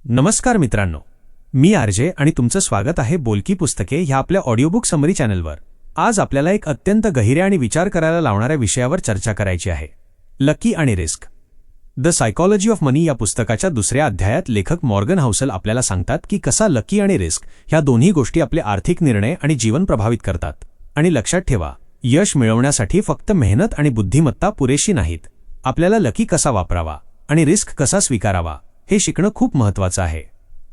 नमस्कार मित्रांनो, मी आरजे आणि तुमचं स्वागत आहे बोलकी पुस्तके ह्या आपल्या ऑडिओबुक समरी चॅनलवर। आज आपल्याला एक अत्यंत गहिऱ्या आणि विचार करायला लावणाऱ्या विषयावर चर्चा करायची आहे, लकी आणि रिस्क। द सायकॉलॉजी ऑफ मनी या पुस्तकाच्या दुसऱ्या अध्यायात लेखक मॉर्गन हाउसल आपल्याला सांगतात की कसा लकी आणि रिस्क ह्या दोन्ही गोष्टी आपले आर्थिक निर्णय आणि जीवन प्रभावित करतात। आणि लक्षात ठेवा, यश मिळवण्यासाठी फक्त मेहनत आणि बुद्धिमत्ता पुरेशी नाहीत। आपल्याला लकी कसा वापरावा आणि रिस्क कसा स्वीकारावा हे शिकणं खूप महत्त्वाचं आहे।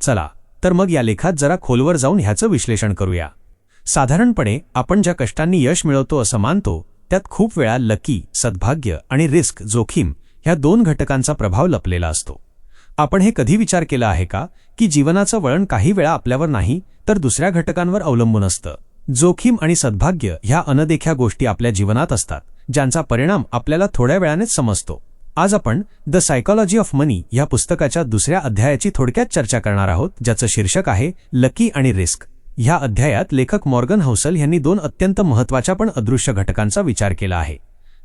चला तर मग या लेखात जरा खोलवर जाऊन ह्याचं विश्लेषण करूया। साधारणपणे आपण ज्या कष्टांनी यश मिळवतो असं मानतो, त्यात खूप वेळा लकी, सद्भाग्य आणि रिस्क, जोखीम ह्या दोन घटकांचा प्रभाव लपलेला असतो। आपण हे कधी विचार केला आहे का की जीवनाचं वळण काही वेळा आपल्यावर नाही तर दुसऱ्या घटकांवर अवलंबून असतं। जोखीम आणि सद्भाग्य ह्या अनदेख्या गोष्टी आपल्या जीवनात असतात, ज्यांचा परिणाम आपल्याला थोड्या वेळानेच समजतो। आज आपण द सायकॉलॉजी ऑफ मनी या पुस्तकाच्या दुसऱ्या अध्यायाची थोडक्यात चर्चा करणार आहोत, ज्याचं शीर्षक आहे लकी आणि रिस्क। ह्या अध्यायात लेखक मॉर्गन हाउसल यांनी दोन अत्यंत महत्त्वाच्या पण अदृश्य घटकांचा विचार केला आहे।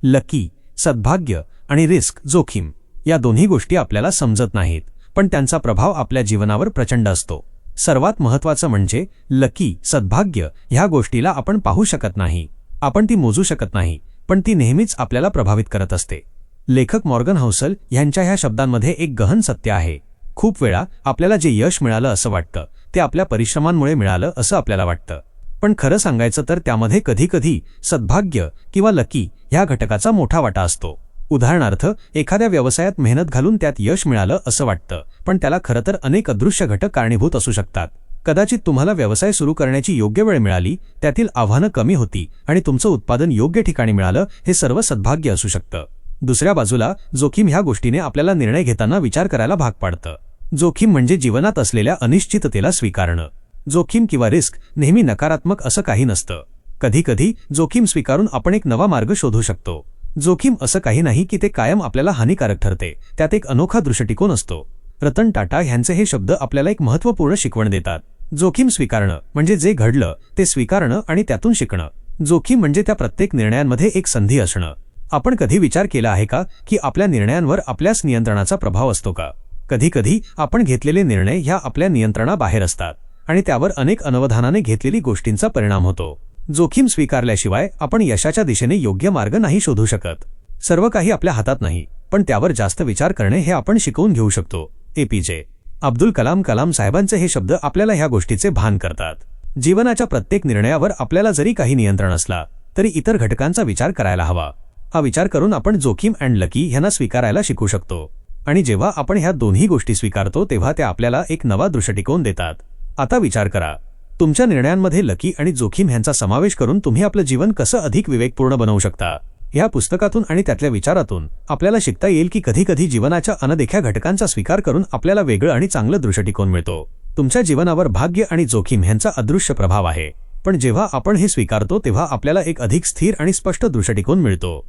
लकी, सद्भाग्य आणि रिस्क, जोखीम या दोन्ही गोष्टी आपल्याला समजत नाहीत, पण त्यांचा प्रभाव आपल्या जीवनावर प्रचंड असतो। सर्वात महत्त्वाचं म्हणजे लकी, सद्भाग्य ह्या गोष्टीला आपण पाहू शकत नाही, आपण ती मोजू शकत नाही, पण ती नेहमीच आपल्याला प्रभावित करत असते। लेखक मॉर्गन हाउसल यांच्या ह्या शब्दांमध्ये एक गहन सत्य आहे। खूप वेळा आपल्याला जे यश मिळालं असं वाटतं ते आपल्या परिश्रमांमुळे मिळालं असं आपल्याला वाटतं, पण खरं सांगायचं तर त्यामध्ये कधीकधी सद्भाग्य किंवा लकी ह्या घटकाचा मोठा वाटा असतो। उदाहरणार्थ, एखाद्या व्यवसायात मेहनत घालून त्यात यश मिळालं असं वाटतं, पण त्याला खरं तर अनेक अदृश्य घटक कारणीभूत असू शकतात। कदाचित तुम्हाला व्यवसाय सुरू करण्याची योग्य वेळ मिळाली, त्यातील आव्हानं कमी होती आणि तुमचं उत्पादन योग्य ठिकाणी मिळालं, हे सर्व सद्भाग्य असू शकतं। दुसऱ्या बाजूला जोखीम ह्या गोष्टीने आपल्याला निर्णय घेताना विचार करायला भाग पाडतं। जोखीम म्हणजे जीवनात असलेल्या अनिश्चिततेला स्वीकारणं। जोखीम किंवा रिस्क नेहमी नकारात्मक असं काही नसतं। कधीकधी जोखीम स्वीकारून आपण एक नवा मार्ग शोधू शकतो। जोखीम असं काही नाही की ते कायम आपल्याला हानिकारक ठरते, त्यात एक अनोखा दृष्टिकोन असतो। रतन टाटा ह्यांचे हे शब्द आपल्याला एक महत्त्वपूर्ण शिकवण देतात। जोखीम स्वीकारणं म्हणजे जे घडलं ते स्वीकारणं आणि त्यातून शिकणं। जोखीम म्हणजे त्या प्रत्येक निर्णयांमध्ये एक संधी असणं। आपण कधी विचार केला आहे का की आपल्या निर्णयांवर आपल्याच नियंत्रणाचा प्रभाव असतो का? कधीकधी आपण घेतलेले निर्णय ह्या आपल्या नियंत्रणाबाहेर असतात आणि त्यावर अनेक अनवधानाने घेतलेली गोष्टींचा परिणाम होतो। जोखीम स्वीकारल्याशिवाय आपण यशाच्या दिशेने योग्य मार्ग नाही शोधू शकत। सर्व काही आपल्या हातात नाही, पण त्यावर जास्त विचार करणे हे आपण शिकवून घेऊ शकतो। एपीजे अब्दुल कलाम साहेबांचे हे शब्द आपल्याला ह्या गोष्टीचे भान करतात। जीवनाच्या प्रत्येक निर्णयावर आपल्याला जरी काही नियंत्रण असला तरी इतर घटकांचा विचार करायला हवा। हा विचार करून आपण जोखीम अँड लकी ह्यांना स्वीकारायला शिकू शकतो, आणि जेव्हा आपण ह्या दोन्ही गोष्टी स्वीकारतो तेव्हा त्या आपल्याला एक नवा दृष्टिकोन देतात। आता विचार करा, तुमच्या निर्णयांमध्ये लकी आणि जोखीम ह्यांचा समावेश करून तुम्ही आपलं जीवन कसं अधिक विवेकपूर्ण बनवू शकता। ह्या पुस्तकातून आणि त्यातल्या विचारातून आपल्याला शिकता येईल की कधीकधी जीवनाच्या अनदेख्या घटकांचा स्वीकार करून आपल्याला वेगळं आणि चांगलं दृष्टिकोन मिळतो। तुमच्या जीवनावर भाग्य आणि जोखीम ह्यांचा अदृश्य प्रभाव आहे, पण जेव्हा आपण हे स्वीकारतो तेव्हा आपल्याला एक अधिक स्थिर आणि स्पष्ट दृष्टिकोन मिळतो।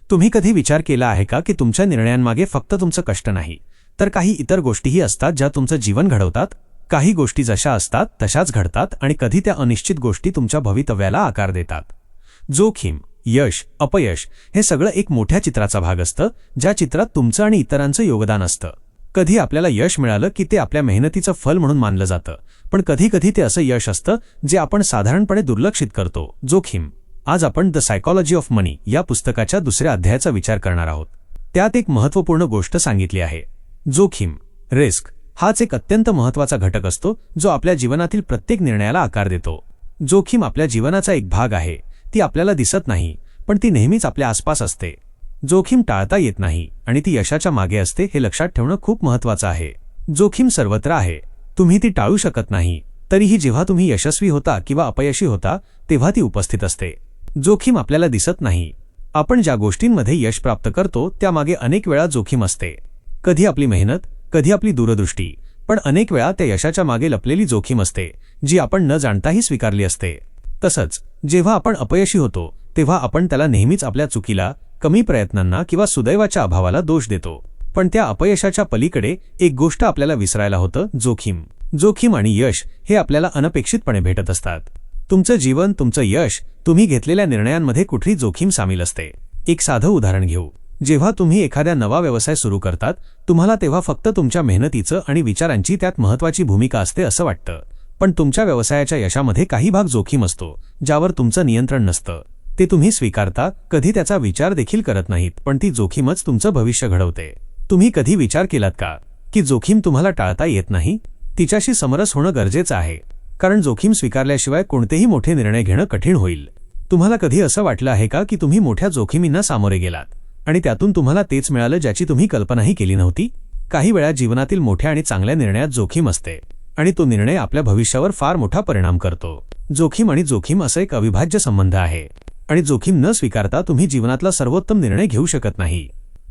तुम्ही कधी विचार केला आहे का की तुमच्या निर्णयांमागे फक्त तुमचं कष्ट नाही तर काही इतर गोष्टीही असतात ज्या तुमचं जीवन घडवतात? काही गोष्टी जशा असतात तशाच घडतात आणि कधी त्या अनिश्चित गोष्टी तुमच्या भवितव्याला आकार देतात। जोखीम, यश, अपयश हे सगळं एक मोठ्या चित्राचा भाग असतं, ज्या चित्रात तुमचं आणि इतरांचं योगदान असतं। कधी आपल्याला यश मिळालं की ते आपल्या मेहनतीचं फल म्हणून मानलं जातं, पण कधीकधी ते असं यश असतं जे आपण साधारणपणे दुर्लक्षित करतो। जोखीम। आज आपण द सायकॉलॉजी ऑफ मनी या पुस्तकाच्या दुसऱ्या अध्यायाचा विचार करणार आहोत। त्यात एक महत्त्वपूर्ण गोष्ट सांगितली आहे। जोखीम, रिस्क हाच एक अत्यंत महत्त्वाचा घटक असतो जो आपल्या जीवनातील प्रत्येक निर्णयाला आकार देतो। जोखीम आपल्या जीवनाचा एक भाग आहे, ती आपल्याला दिसत नाही, पण ती नेहमीच आपल्या आसपास असते। जोखीम टाळता येत नाही आणि ती यशाच्या मागे असते, हे लक्षात ठेवणं खूप महत्त्वाचं आहे। जोखीम सर्वत्र आहे, तुम्ही ती टाळू शकत नाही, तरीही जेव्हा तुम्ही यशस्वी होता किंवा अपयशी होता तेव्हा ती उपस्थित असते। जोखीम आपल्याला दिसत नाही, आपण ज्या गोष्टींमध्ये यश प्राप्त करतो त्यामागे अनेक वेळा जोखीम असते। कधी आपली मेहनत, कधी आपली दूरदृष्टी, पण अनेक वेळा त्या यशाच्या मागे लपलेली जोखीम असते जी आपण न जाणताही स्वीकारली असते। तसंच जेव्हा आपण अपयशी होतो तेव्हा आपण त्याला नेहमीच आपल्या चुकीला, कमी प्रयत्नांना किंवा सुदैवाच्या अभावाला दोष देतो, पण त्या अपयशाच्या पलीकडे एक गोष्ट आपल्याला विसरायला होतं, जोखीम। जोखीम आणि यश हे आपल्याला अनपेक्षितपणे भेटत असतात। तुमचं जीवन, तुमचं यश, तुम्ही घेतलेल्या निर्णयांमध्ये कुठली जोखीम सामील असते। एक साधं उदाहरण घेऊ। जेव्हा तुम्ही एखाद्या नवा व्यवसाय सुरू करतात तुम्हाला तेव्हा फक्त तुमच्या मेहनतीचं आणि विचारांची त्यात महत्त्वाची भूमिका असते असं वाटतं, पण तुमच्या व्यवसायाच्या यशामध्ये काही भाग जोखीम असतो ज्यावर तुमचं नियंत्रण नसतं. ते तुम्ही स्वीकारता, कधी त्याचा विचार देखील करत नाहीत, पण ती जोखीमच तुमचं भविष्य घडवते. तुम्ही कधी विचार केलात का की जोखीम तुम्हाला टाळता येत नाही? तिच्याशी समरस होणं गरजेचं आहे, कारण जोखीम स्वीकारल्याशिवाय कोणतेही मोठे निर्णय घेणं कठीण होईल. तुम्हाला कधी असं वाटलं आहे का की तुम्ही मोठ्या जोखमींना सामोरे गेलात आणि त्यातून तुम्हाला तेच मिळालं ज्याची तुम्ही कल्पनाही केली नव्हती? काही वेळा जीवनातील मोठ्या आणि चांगल्या निर्णयात जोखीम असते आणि तो निर्णय आपल्या भविष्यावर फार मोठा परिणाम करतो. जोखीम आणि जोखीम असा एक अविभाज्य संबंध आहे आणि जोखीम न स्वीकारता तुम्ही जीवनातला सर्वोत्तम निर्णय घेऊ शकत नाही.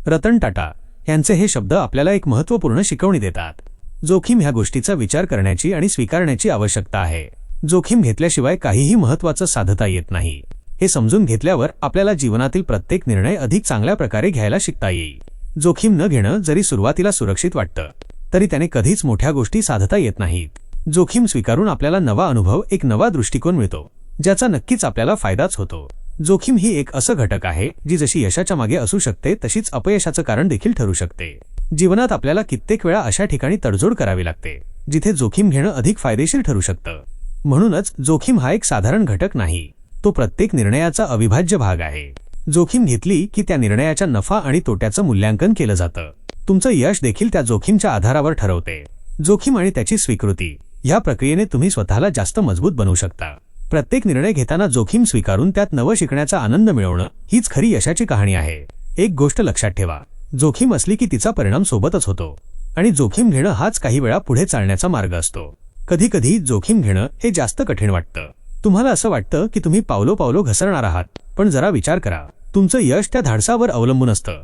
रतन टाटा यांचे हे शब्द आपल्याला एक महत्त्वपूर्ण शिकवणी देतात. जोखीम ह्या गोष्टीचा विचार करण्याची आणि स्वीकारण्याची आवश्यकता आहे. जोखीम घेतल्याशिवाय काहीही महत्त्वाचं साधता येत नाही. हे समजून घेतल्यावर आपल्याला जीवनातील प्रत्येक निर्णय अधिक चांगल्या प्रकारे घ्यायला शिकता येईल. जोखीम न घेणं जरी सुरुवातीला सुरक्षित वाटतं तरी त्याने कधीच मोठ्या गोष्टी साधता येत नाहीत. जोखीम स्वीकारून आपल्याला नवा अनुभव, एक नवा दृष्टिकोन मिळतो ज्याचा नक्कीच आपल्याला फायदाच होतो. जोखीम ही एक असं घटक आहे जी जशी यशाच्या मागे असू शकते तशीच अपयशाचं कारण देखील ठरू शकते. जीवनात आपल्याला कित्येक वेळा अशा ठिकाणी तडजोड करावी लागते जिथे जोखीम घेणं अधिक फायदेशीर ठरू शकतं. म्हणूनच जोखीम हा एक साधारण घटक नाही, तो प्रत्येक निर्णयाचा अविभाज्य भाग आहे. जोखीम घेतली की त्या निर्णयाच्या नफा आणि तोट्याचं मूल्यांकन केलं जातं. तुमचं यश देखील त्या जोखीमच्या आधारावर ठरवते. जोखीम आणि त्याची स्वीकृती ह्या प्रक्रियेने तुम्ही स्वतःला जास्त मजबूत बनवू शकता. प्रत्येक निर्णय घेताना जोखीम स्वीकारून त्यात नवं शिकण्याचा आनंद मिळवणं हीच खरी यशाची कहाणी आहे. एक गोष्ट लक्षात ठेवा, जोखीम असली की तिचा परिणाम सोबतच होतो आणि जोखीम घेणं हाच काही वेळा पुढे चालण्याचा मार्ग असतो. कधीकधी जोखीम घेणं हे जास्त कठीण वाटतं. तुम्हाला असं वाटतं की तुम्ही पावलो घसरणार आहात, पण जरा विचार करा, तुमचं यश त्या धाडसावर अवलंबून असतं.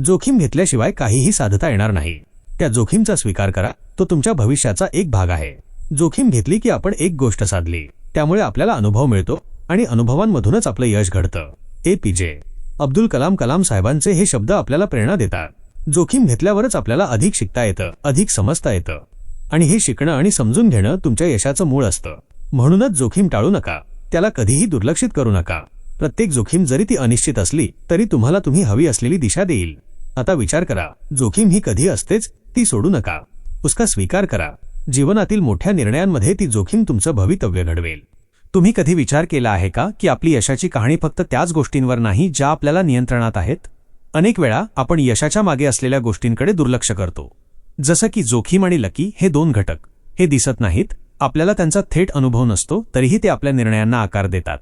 जोखीम घेतल्याशिवाय काहीही साधता येणार नाही. त्या जोखीमचा स्वीकार करा, तो तुमच्या भविष्याचा एक भाग आहे. जोखीम घेतली की आपण एक गोष्ट साधली, त्यामुळे आपल्याला अनुभव मिळतो आणि अनुभवांमधूनच आपलं यश घडतं. APJ अब्दुल कलाम साहेबांचे हे शब्द आपल्याला प्रेरणा देतात. जोखीम घेतल्यावरच आपल्याला अधिक शिकता येतं, अधिक समजता येतं आणि हे शिकणं आणि समजून घेणं तुमच्या यशाचं मूळ असतं. म्हणूनच जोखीम टाळू नका, त्याला कधीही दुर्लक्षित करू नका. प्रत्येक जोखीम जरी ती अनिश्चित असली तरी तुम्ही हवी असलेली दिशा देईल. आता विचार करा, जोखीम ही कधी असतेच, ती सोडू नका, उसका स्वीकार करा. जीवनातील मोठ्या निर्णयांमध्ये ती जोखीम तुमचं भवितव्य घडवेल. तुम्ही कधी विचार केला आहे का की आपली यशाची कहाणी फक्त त्याच गोष्टींवर नाही ज्या आपल्याला नियंत्रणात आहेत? अनेक वेळा आपण यशाच्या मागे असलेल्या गोष्टींकडे दुर्लक्ष करतो, जसं की जोखीम आणि लकी हे दोन घटक. हे दिसत नाहीत, आपल्याला त्यांचा थेट अनुभव नसतो, तरीही ते आपल्या निर्णयांना आकार देतात.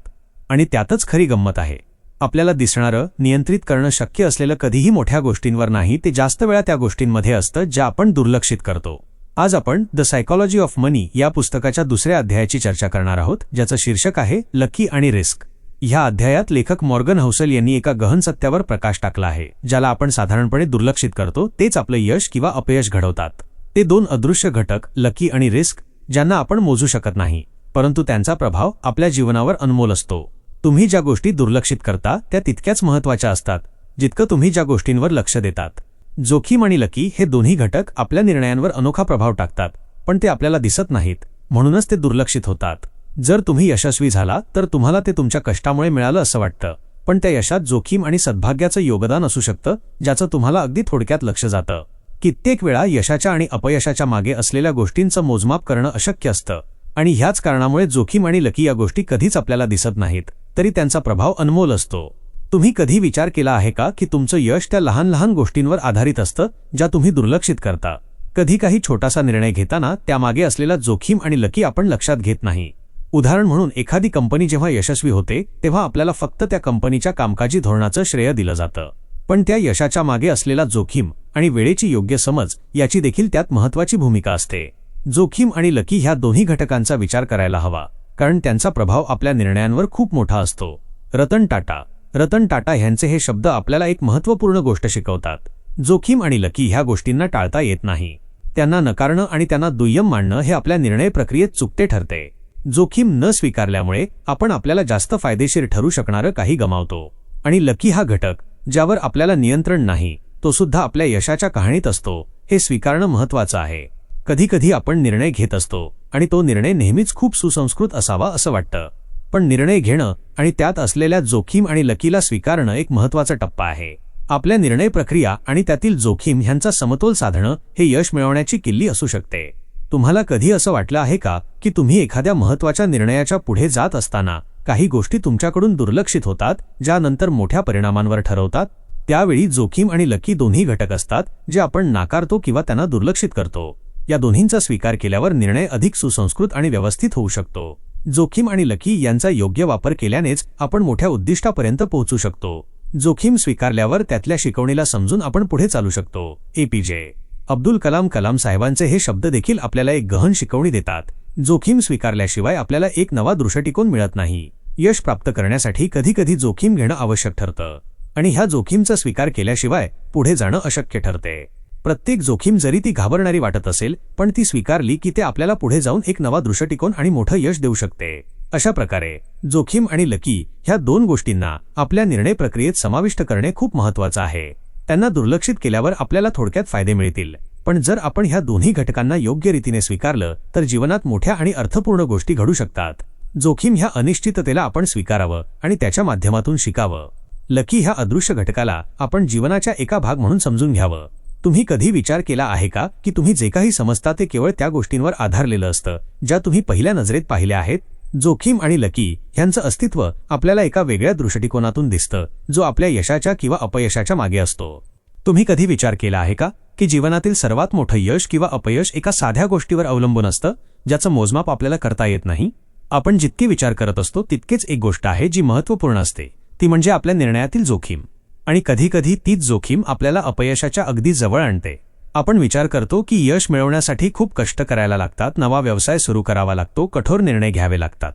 आणि त्यातच खरी गंमत आहे. आपल्याला दिसणारं, नियंत्रित करणं शक्य असलेलं कधीही मोठ्या गोष्टींवर नाही, ते जास्त वेळा त्या गोष्टींमध्ये असतं ज्या आपण दुर्लक्षित करतो. आज आपण द सायकॉलॉजी ऑफ मनी या पुस्तकाच्या दुसऱ्या अध्यायाची चर्चा करणार आहोत, ज्याचं शीर्षक आहे लकी आणि रिस्क. ह्या अध्यायात लेखक मॉर्गन हौसल यांनी एका गहन सत्यावर प्रकाश टाकला आहे, ज्याला आपण साधारणपणे दुर्लक्षित करतो तेच आपलं यश किंवा अपयश घडवतात. ते दोन अदृश्य घटक, लकी आणि रिस्क, ज्यांना आपण मोजू शकत नाही, परंतु त्यांचा प्रभाव आपल्या जीवनावर अनमोल असतो. तुम्ही ज्या गोष्टी दुर्लक्षित करता त्या तितक्याच महत्त्वाच्या असतात जितकं तुम्ही ज्या गोष्टींवर लक्ष देतात. जोखीम आणि लकी हे दोन्ही घटक आपल्या निर्णयांवर अनोखा प्रभाव टाकतात, पण ते आपल्याला दिसत नाहीत, म्हणूनच ते दुर्लक्षित होतात. जर तुम्ही यशस्वी झाला तर तुम्हाला ते तुमच्या कष्टामुळे मिळालं असं वाटतं, पण त्या यशात जोखीम आणि सद्भाग्याचं योगदान असू शकतं ज्याचं तुम्हाला अगदी थोडक्यात लक्ष जातं. कित्येक वेळा यशाच्या आणि अपयशाच्या मागे असलेल्या गोष्टींचं मोजमाप करणं अशक्य असतं आणि ह्याच कारणामुळे जोखीम आणि लकी या गोष्टी कधीच आपल्याला दिसत नाहीत, तरी त्यांचा प्रभाव अनमोल असतो. तुम्ही कधी विचार केला आहे का की तुमचं यश त्या लहान लहान गोष्टींवर आधारित असतं ज्या तुम्ही दुर्लक्षित करता? कधी काही छोटासा निर्णय घेताना त्यामागे असलेला जोखीम आणि लकी आपण लक्षात घेत नाही. उदाहरण म्हणून, एखादी कंपनी जेव्हा यशस्वी होते तेव्हा आपल्याला फक्त त्या कंपनीच्या कामकाजी धोरणाचं श्रेय दिलं जातं, पण त्या यशाच्या मागे असलेला जोखीम आणि वेळेची योग्य समज याची देखील त्यात महत्त्वाची भूमिका असते. जोखीम आणि लकी ह्या दोन्ही घटकांचा विचार करायला हवा, कारण त्यांचा प्रभाव आपल्या निर्णयांवर खूप मोठा असतो. रतन टाटा यांचे हे शब्द आपल्याला एक महत्त्वपूर्ण गोष्ट शिकवतात. जोखीम आणि लकी ह्या गोष्टींना टाळता येत नाही. त्यांना नकारणं आणि त्यांना दुय्यम मानणं हे आपल्या निर्णय प्रक्रियेत चुकते ठरते. जोखीम न स्वीकारल्यामुळे आपण आपल्याला जास्त फायदेशीर ठरू शकणारं काही गमावतो. आणि लकी हा घटक ज्यावर आपल्याला नियंत्रण नाही, तो सुद्धा आपल्या यशाच्या कहाणीत असतो, हे स्वीकारणं महत्त्वाचं आहे. कधीकधी आपण निर्णय घेत असतो आणि तो निर्णय नेहमीच खूप सुसंस्कृत असावा असं वाटतं, पण निर्णय घेणं आणि त्यात असलेल्या जोखीम आणि लकीला स्वीकारणं एक महत्त्वाचा टप्पा आहे. आपल्या निर्णय प्रक्रिया आणि त्यातील जोखीम ह्यांचा समतोल साधणं हे यश मिळवण्याची किल्ली असू शकते. तुम्हाला कधी असं वाटलं आहे का की तुम्ही एखाद्या महत्त्वाच्या निर्णयाच्या पुढे जात असताना काही गोष्टी तुमच्याकडून दुर्लक्षित होतात, ज्या नंतर मोठ्या परिणामांवर ठरवतात? त्यावेळी जोखीम आणि लकी दोन्ही घटक असतात जे आपण नाकारतो किंवा त्यांना दुर्लक्षित करतो. या दोन्हींचा स्वीकार केल्यावर निर्णय अधिक सुसंस्कृत आणि व्यवस्थित होऊ शकतो. जोखीम आणि लकी यांचा योग्य वापर केल्यानेच आपण मोठ्या उद्दिष्टापर्यंत पोहोचू शकतो. जोखीम स्वीकारल्यावर त्यातल्या शिकवणीला समजून आपण पुढे चालू शकतो. एपीजे अब्दुल कलाम साहेबांचे हे शब्द देखील आपल्याला एक गहन शिकवणी देतात. जोखीम स्वीकारल्याशिवाय आपल्याला एक नवा दृष्टिकोन मिळत नाही. यश प्राप्त करण्यासाठी कधीकधी जोखीम घेणं आवश्यक ठरतं आणि ह्या जोखीमचा स्वीकार केल्याशिवाय पुढे जाणं अशक्य ठरते. प्रत्येक जोखीम जरी ती घाबरणारी वाटत असेल, पण ती स्वीकारली की ते आपल्याला पुढे जाऊन एक नवा दृष्टिकोन आणि मोठं यश देऊ शकते. अशा प्रकारे जोखीम आणि लकी ह्या दोन गोष्टींना आपल्या निर्णय प्रक्रियेत समाविष्ट करणे खूप महत्त्वाचं आहे. त्यांना दुर्लक्षित केल्यावर आपल्याला थोडक्यात फायदे मिळतील, पण जर आपण ह्या दोन्ही घटकांना योग्य रीतीने स्वीकारलं तर जीवनात मोठ्या आणि अर्थपूर्ण गोष्टी घडू शकतात. जोखीम ह्या अनिश्चिततेला आपण स्वीकारावं आणि त्याच्या माध्यमातून शिकावं. लकी ह्या अदृश्य घटकाला आपण जीवनाच्या एका भाग म्हणून समजून घ्यावं. तुम्ही कधी विचार केला आहे का की तुम्ही जे काही समजता ते केवळ त्या गोष्टींवर आधारलेलं असतं ज्या तुम्ही पहिल्या नजरेत पाहिल्या आहेत? जोखीम आणि लकी ह्यांचं अस्तित्व आपल्याला एका वेगळ्या दृष्टिकोनातून दिसतं, जो आपल्या यशाच्या किंवा अपयशाच्या मागे असतो. तुम्ही कधी विचार केला आहे का की जीवनातील सर्वात मोठं यश किंवा अपयश एका साध्या गोष्टीवर अवलंबून असतं, ज्याचं मोजमाप आपल्याला करता येत नाही? आपण जितके विचार करत असतो तितकेच एक गोष्ट आहे जी महत्त्वपूर्ण असते, ती म्हणजे आपल्या निर्णयातील जोखीम. आणि कधीकधी तीच जोखीम आपल्याला अपयशाच्या अगदी जवळ आणते. आपण विचार करतो की यश मिळवण्यासाठी खूप कष्ट करायला लागतात, नवा व्यवसाय सुरू करावा लागतो, कठोर निर्णय घ्यावे लागतात.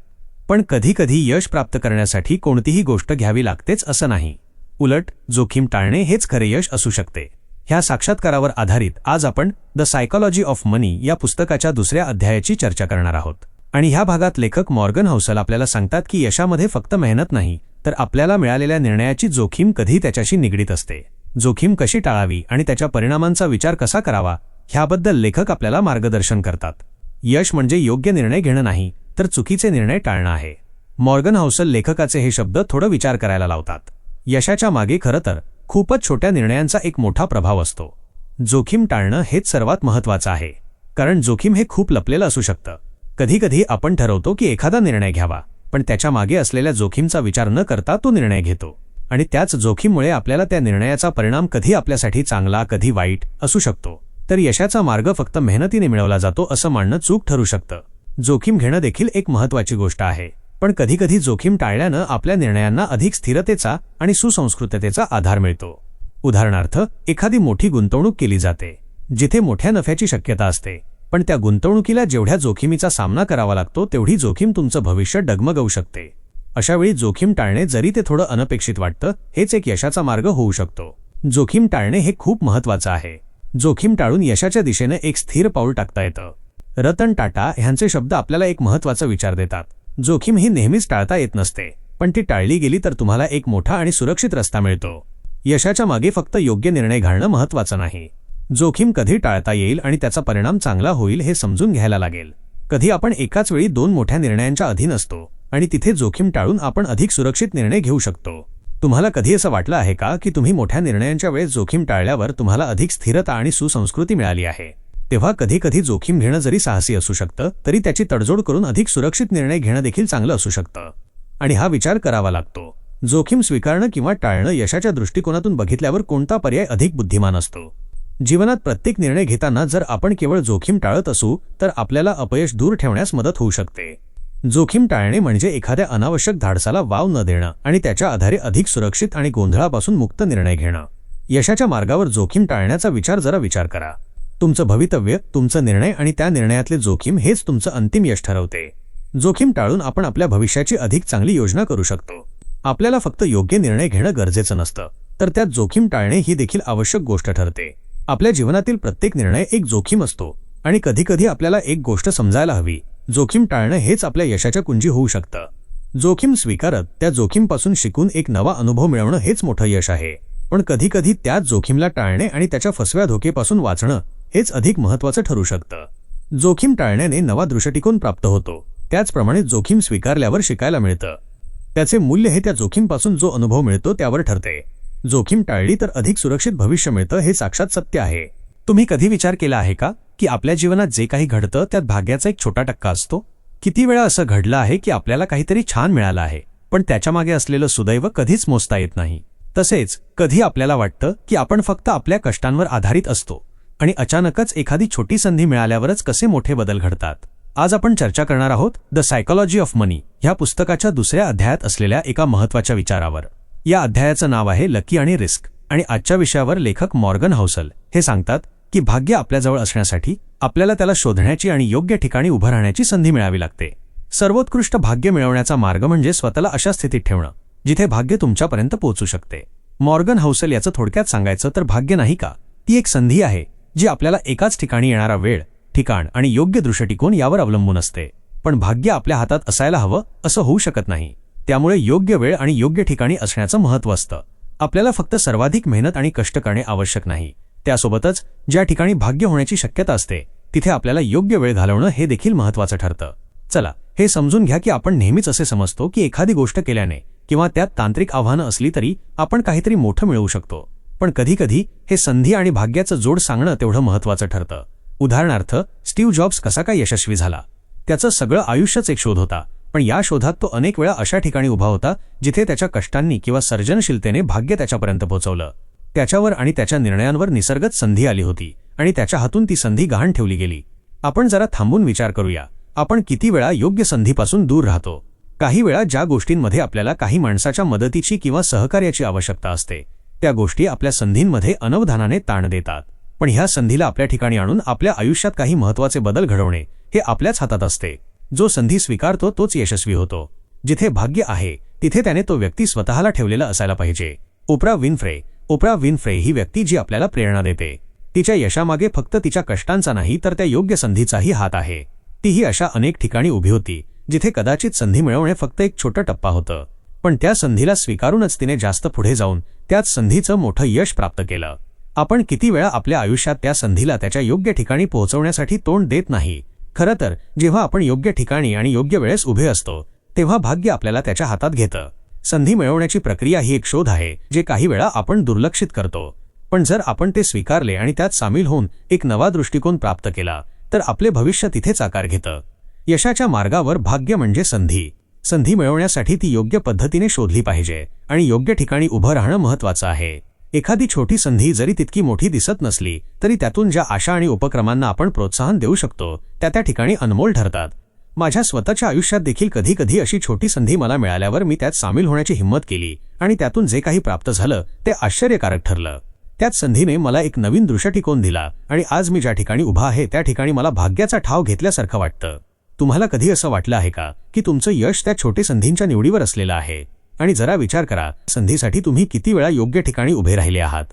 पण कधीकधी यश प्राप्त करण्यासाठी कोणतीही गोष्ट घ्यावी लागतेच असं नाही. उलट जोखीम टाळणे हेच खरे यश असू शकते. ह्या साक्षात्कारावर आधारित आज आपण द सायकॉलॉजी ऑफ मनी या पुस्तकाच्या दुसऱ्या अध्यायाची चर्चा करणार आहोत. आणि ह्या भागात लेखक मॉर्गन हौसल आपल्याला सांगतात की यशामध्ये फक्त मेहनत नाही, तर आपल्याला मिळालेल्या निर्णयाची जोखीम कधी त्याच्याशी निगडीत असते. जोखीम कशी टाळावी आणि त्याच्या परिणामांचा विचार कसा करावा ह्याबद्दल लेखक आपल्याला मार्गदर्शन करतात. यश म्हणजे योग्य निर्णय घेणं नाही, तर चुकीचे निर्णय टाळणं आहे. मॉर्गन हौसल लेखकाचे हे शब्द थोडं विचार करायला लावतात. यशाच्या मागे खरं तर खूपच छोट्या निर्णयांचा एक मोठा प्रभाव असतो. जोखीम टाळणं हेच सर्वात महत्त्वाचं आहे, कारण जोखीम हे खूप लपलेलं असू शकतं. कधीकधी आपण ठरवतो की एखादा निर्णय घ्यावा, पण त्याच्या मागे असलेल्या जोखीमचा विचार न करता तो निर्णय घेतो. आणि त्याच जोखीममुळे आपल्याला त्या निर्णयाचा परिणाम कधी आपल्यासाठी चांगला, कधी वाईट असू शकतो. तर यशाचा मार्ग फक्त मेहनतीने मिळवला जातो असं मानणं चूक ठरू शकतं. जोखीम घेणं देखील एक महत्त्वाची गोष्ट आहे, पण कधीकधी जोखीम टाळल्यानं आपल्या निर्णयांना अधिक स्थिरतेचा आणि सुसंस्कृततेचा आधार मिळतो. उदाहरणार्थ, एखादी मोठी गुंतवणूक केली जाते जिथे मोठ्या नफ्याची शक्यता असते, पण त्या गुंतवणुकीला जेवढ्या जोखीमीचा सामना करावा लागतो तेवढी जोखीम तुमचं भविष्य डगमगवू शकते. अशावेळी जोखीम टाळणे, जरी ते थोडं अनपेक्षित वाटतं, हेच एक यशाचा मार्ग होऊ शकतो. जोखीम टाळणे हे खूप महत्त्वाचं आहे. जोखीम टाळून यशाच्या दिशेने एक स्थिर पाऊल टाकता येतं. रतन टाटा ह्यांचे शब्द आपल्याला एक महत्त्वाचा विचार देतात. जोखीम ही नेहमीच टाळता येत नसते, पण ती टाळली गेली तर तुम्हाला एक मोठा आणि सुरक्षित रस्ता मिळतो. यशाच्या मागे फक्त योग्य निर्णय घालणं महत्त्वाचं नाही. जोखीम कधी टाळता येईल आणि त्याचा परिणाम चांगला होईल हे समजून घ्यायला लागेल. कधी आपण एकाच वेळी दोन मोठ्या निर्णयांच्या अधीन असतो आणि तिथे जोखीम टाळून आपण अधिक सुरक्षित निर्णय घेऊ शकतो. तुम्हाला कधी असं वाटलं आहे का की तुम्ही मोठ्या निर्णयांच्या वेळेस जोखीम टाळल्यावर तुम्हाला अधिक स्थिरता आणि सुसंस्कृती मिळाली आहे? तेव्हा कधीकधी जोखीम घेणं जरी साहसी असू शकतं, तरी त्याची तडजोड करून अधिक सुरक्षित निर्णय घेणं देखील चांगलं असू शकतं. आणि हा विचार करावा लागतो, जोखीम स्वीकारणं किंवा टाळणं यशाच्या दृष्टिकोनातून बघितल्यावर कोणता पर्याय अधिक बुद्धिमान असतो. जीवनात प्रत्येक निर्णय घेताना जर आपण केवळ जोखीम टाळत असू तर आपल्याला अपयश दूर ठेवण्यास मदत होऊ शकते. जोखीम टाळणे म्हणजे एखाद्या अनावश्यक धाडसाला वाव न देणं आणि त्याच्या आधारे अधिक सुरक्षित आणि गोंधळापासून मुक्त निर्णय घेणं. यशाच्या मार्गावर जोखीम टाळण्याचा विचार करा. तुमचं भवितव्य, तुमचं निर्णय आणि त्या निर्णयातले जोखीम हेच तुमचं अंतिम यश ठरवते. जोखीम टाळून आपण आपल्या भविष्याची अधिक चांगली योजना करू शकतो. आपल्याला फक्त योग्य निर्णय घेणं गरजेचं नसतं, तर त्यात जोखीम टाळणे ही देखील आवश्यक गोष्ट ठरते. आपल्या जीवनातील प्रत्येक निर्णय एक जोखीम असतो आणि कधीकधी आपल्याला एक गोष्ट समजायला हवी, जोखीम टाळणं हेच आपल्या यशाच्या कुंजी होऊ शकतं. जोखीम स्वीकारत त्या जोखीमपासून शिकून एक नवा अनुभव मिळवणं हेच मोठं यश आहे. पण कधीकधी त्याच जोखीमला टाळणे आणि त्याच्या फसव्या धोकेपासून वाचणं हेच अधिक महत्त्वाचं ठरू शकतं. जोखीम टाळण्याने नवा दृष्टिकोन प्राप्त होतो, त्याचप्रमाणे जोखीम स्वीकारल्यावर शिकायला मिळतं. त्याचे मूल्य हे त्या जोखीमपासून जो अनुभव मिळतो त्यावर ठरते. जोखीम टाळली तर अधिक सुरक्षित भविष्य मिळतं हे साक्षात सत्य आहे. तुम्ही कधी विचार केला आहे का की आपल्या जीवनात जे काही घडतं त्यात भाग्याचा एक छोटा टक्का असतो? किती वेळा असं घडलं आहे की आपल्याला काहीतरी छान मिळालं आहे, पण त्याच्यामागे असलेलं सुदैव कधीच मोजता येत नाही. तसेच कधी आपल्याला वाटतं की आपण फक्त आपल्या कष्टांवर आधारित असतो आणि अचानकच एखादी छोटी संधी मिळाल्यावरच कसे मोठे बदल घडतात. आज आपण चर्चा करणार आहोत द सायकॉलॉजी ऑफ मनी ह्या पुस्तकाच्या दुसऱ्या अध्यायात असलेल्या एका महत्त्वाच्या विचारावर. या अध्यायाचं नाव आहे लकी आणि रिस्क, आणि आजच्या विषयावर लेखक मॉर्गन हौसल हे सांगतात की भाग्य आपल्याजवळ असण्यासाठी आपल्याला त्याला शोधण्याची आणि योग्य ठिकाणी उभं राहण्याची संधी मिळावी लागते. सर्वोत्कृष्ट भाग्य मिळवण्याचा मार्ग म्हणजे स्वतःला अशा स्थितीत ठेवणं जिथे भाग्य तुमच्यापर्यंत पोहोचू शकते. मॉर्गन हौसल याचं थोडक्यात सांगायचं तर भाग्य नाही का, ती एक संधी आहे जी आपल्याला एकाच ठिकाणी येणारा वेळ, ठिकाण आणि योग्य दृष्टिकोन यावर अवलंबून असते. पण भाग्य आपल्या हातात असायला हवं असं होऊ शकत नाही. त्यामुळे योग्य वेळ आणि योग्य ठिकाणी असण्याचं महत्त्व असतं. आपल्याला फक्त सर्वाधिक मेहनत आणि कष्ट करणे आवश्यक नाही, त्यासोबतच ज्या ठिकाणी भाग्य होण्याची शक्यता असते तिथे आपल्याला योग्य वेळ घालवणं हे देखील महत्त्वाचं ठरतं. चला हे समजून घ्या की आपण नेहमीच असे समजतो की एखादी गोष्ट केल्याने किंवा त्यात तांत्रिक आव्हानं असली तरी आपण काहीतरी मोठं मिळवू शकतो. पण कधीकधी हे संधी आणि भाग्याचं जोड सांगणं तेवढं महत्त्वाचं ठरतं. उदाहरणार्थ, स्टीव्ह जॉब्स कसा काय यशस्वी झाला? त्याचं सगळं आयुष्यच एक शोध होता, पण या शोधात तो अनेक वेळा अशा ठिकाणी उभा होता जिथे त्याच्या कष्टांनी किंवा सर्जनशीलतेने भाग्य त्याच्यापर्यंत पोहोचवलं. त्याच्यावर आणि त्याच्या निर्णयांवर निसर्गत संधी आली होती आणि त्याच्या हातून ती संधी गहाण ठेवली गेली. आपण जरा थांबून विचार करूया, आपण किती वेळा योग्य संधीपासून दूर राहतो. काही वेळा ज्या गोष्टींमध्ये आपल्याला काही माणसाच्या मदतीची किंवा सहकार्याची आवश्यकता असते त्या गोष्टी आपल्या संधींमध्ये अनवधानाने ताण देतात. पण ह्या संधीला आपल्या ठिकाणी आणून आपल्या आयुष्यात काही महत्त्वाचे बदल घडवणे हे आपल्याच हातात असते. जो संधी स्वीकारतो तोच यशस्वी होतो. जिथे भाग्य आहे तिथे त्याने तो व्यक्ती स्वतःला ठेवलेला असायला पाहिजे. ओप्रा विन्फ्रे ही व्यक्ती जी आपल्याला प्रेरणा देते. तिच्या यशामागे फक्त तिच्या कष्टांचा नाही तर त्या योग्य संधीचाही हात आहे. तीही अशा अनेक ठिकाणी उभी होती जिथे कदाचित संधी मिळवणे फक्त एक छोटं टप्पा होतं, पण त्या संधीला स्वीकारूनच तिने जास्त पुढे जाऊन त्याच संधीचं मोठं यश प्राप्त केलं. आपण किती वेळा आपल्या आयुष्यात त्या संधीला त्याच्या योग्य ठिकाणी पोहोचवण्यासाठी तोंड देत नाही. खरं तर जेव्हा आपण योग्य ठिकाणी आणि योग्य वेळेस उभे असतो तेव्हा भाग्य आपल्याला त्याच्या हातात घेतं. संधी मिळवण्याची प्रक्रिया ही एक शोध आहे जे काही वेळा आपण दुर्लक्षित करतो. पण जर आपण ते स्वीकारले आणि त्यात सामील होऊन एक नवा दृष्टिकोन प्राप्त केला तर आपले भविष्य तिथेच आकार घेतं. यशाच्या मार्गावर भाग्य म्हणजे संधी मिळवण्यासाठी ती योग्य पद्धतीने शोधली पाहिजे आणि योग्य ठिकाणी उभं राहणं महत्त्वाचं आहे. एखादी छोटी संधी जरी तितकी मोठी दिसत नसली तरी त्यातून ज्या आशा आणि उपक्रमांना आपण प्रोत्साहन देऊ शकतो त्या ठिकाणी अनमोल ठरतात. माझ्या स्वतःच्या आयुष्यात देखील कधी अशी छोटी संधी मला मिळाल्यावर मी त्यात सामील होण्याची हिंमत केली आणि त्यातून जे काही प्राप्त झालं ते आश्चर्यकारक ठरलं. त्याच संधीने मला एक नवीन दृष्टिकोन दिला आणि आज मी ज्या ठिकाणी उभा आहे त्या ठिकाणी मला भाग्याचा ठाव घेतल्यासारखं वाटतं. तुम्हाला कधी असं वाटलं आहे का की तुमचं यश त्या छोटे संधींच्या निवडीवर असलेलं आहे? आणि जरा विचार करा, संधीसाठी तुम्ही किती वेळा योग्य ठिकाणी उभे राहिले आहात?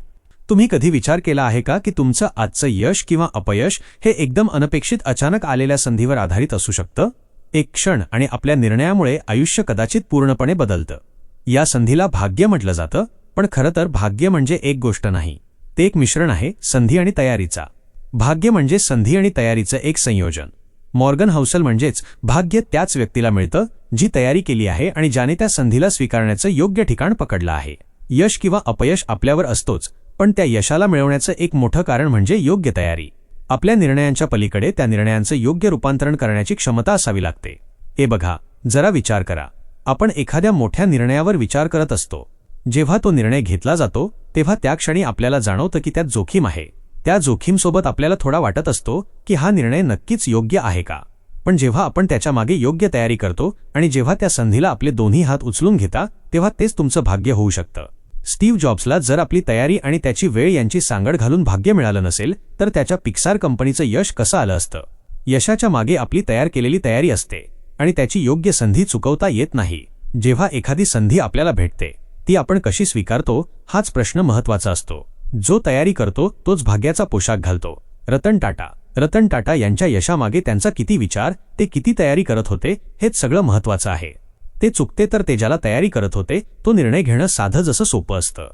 तुम्ही कधी विचार केला आहे का की तुमचं आजचं यश किंवा अपयश हे एकदम अनपेक्षित अचानक आलेल्या संधीवर आधारित असू शकतं? एक क्षण आणि आपल्या निर्णयामुळे आयुष्य कदाचित पूर्णपणे बदलतं. या संधीला भाग्य म्हटलं जातं, पण खरं तर भाग्य म्हणजे एक गोष्ट नाही, ते एक मिश्रण आहे संधी आणि तयारीचा. भाग्य म्हणजे संधी आणि तयारीचं एक संयोजन. मॉर्गन हौसल म्हणजेच भाग्य त्याच व्यक्तीला मिळतं जी तयारी केली आहे आणि ज्याने त्या संधीला स्वीकारण्याचं योग्य ठिकाण पकडलं आहे. यश किंवा अपयश आपल्यावर असतोच, पण त्या यशाला मिळवण्याचं एक मोठं कारण म्हणजे योग्य तयारी. आपल्या निर्णयांच्या पलीकडे त्या निर्णयांचं योग्य रूपांतरण करण्याची क्षमता असावी लागते. हे बघा, जरा विचार करा, आपण एखाद्या मोठ्या निर्णयावर विचार करत असतो. जेव्हा तो निर्णय घेतला जातो तेव्हा त्या क्षणी आपल्याला जाणवतं की त्यात जोखीम आहे. त्या जोखीमसोबत आपल्याला थोडा वाटत असतो की हा निर्णय नक्कीच योग्य आहे का. पण जेव्हा आपण त्याच्या मागे योग्य तयारी करतो आणि जेव्हा त्या संधीला आपले दोन्ही हात उचलून घेता तेव्हा तेच तुमचं भाग्य होऊ शकतं. स्टीव्ह जॉब्सला जर आपली तयारी आणि त्याची वेळ यांची सांगड घालून भाग्य मिळालं नसेल तर त्याच्या पिक्सार कंपनीचं यश कसं आलं असतं? यशाच्या मागे आपली तयार केलेली तयारी असते आणि त्याची योग्य संधी चुकवता येत नाही. जेव्हा एखादी संधी आपल्याला भेटते ती आपण कशी स्वीकारतो हाच प्रश्न महत्त्वाचा असतो. जो तयारी करतो तोच भाग्याचा पोशाख घालतो. रतन टाटा यांच्या यशामागे त्यांचा किती विचार, ते किती तयारी करत होते हेच सगळं महत्त्वाचं आहे. ते चुकते तर ते ज्याला तयारी करत होते तो निर्णय घेणं साधं जसं सोपं असतं.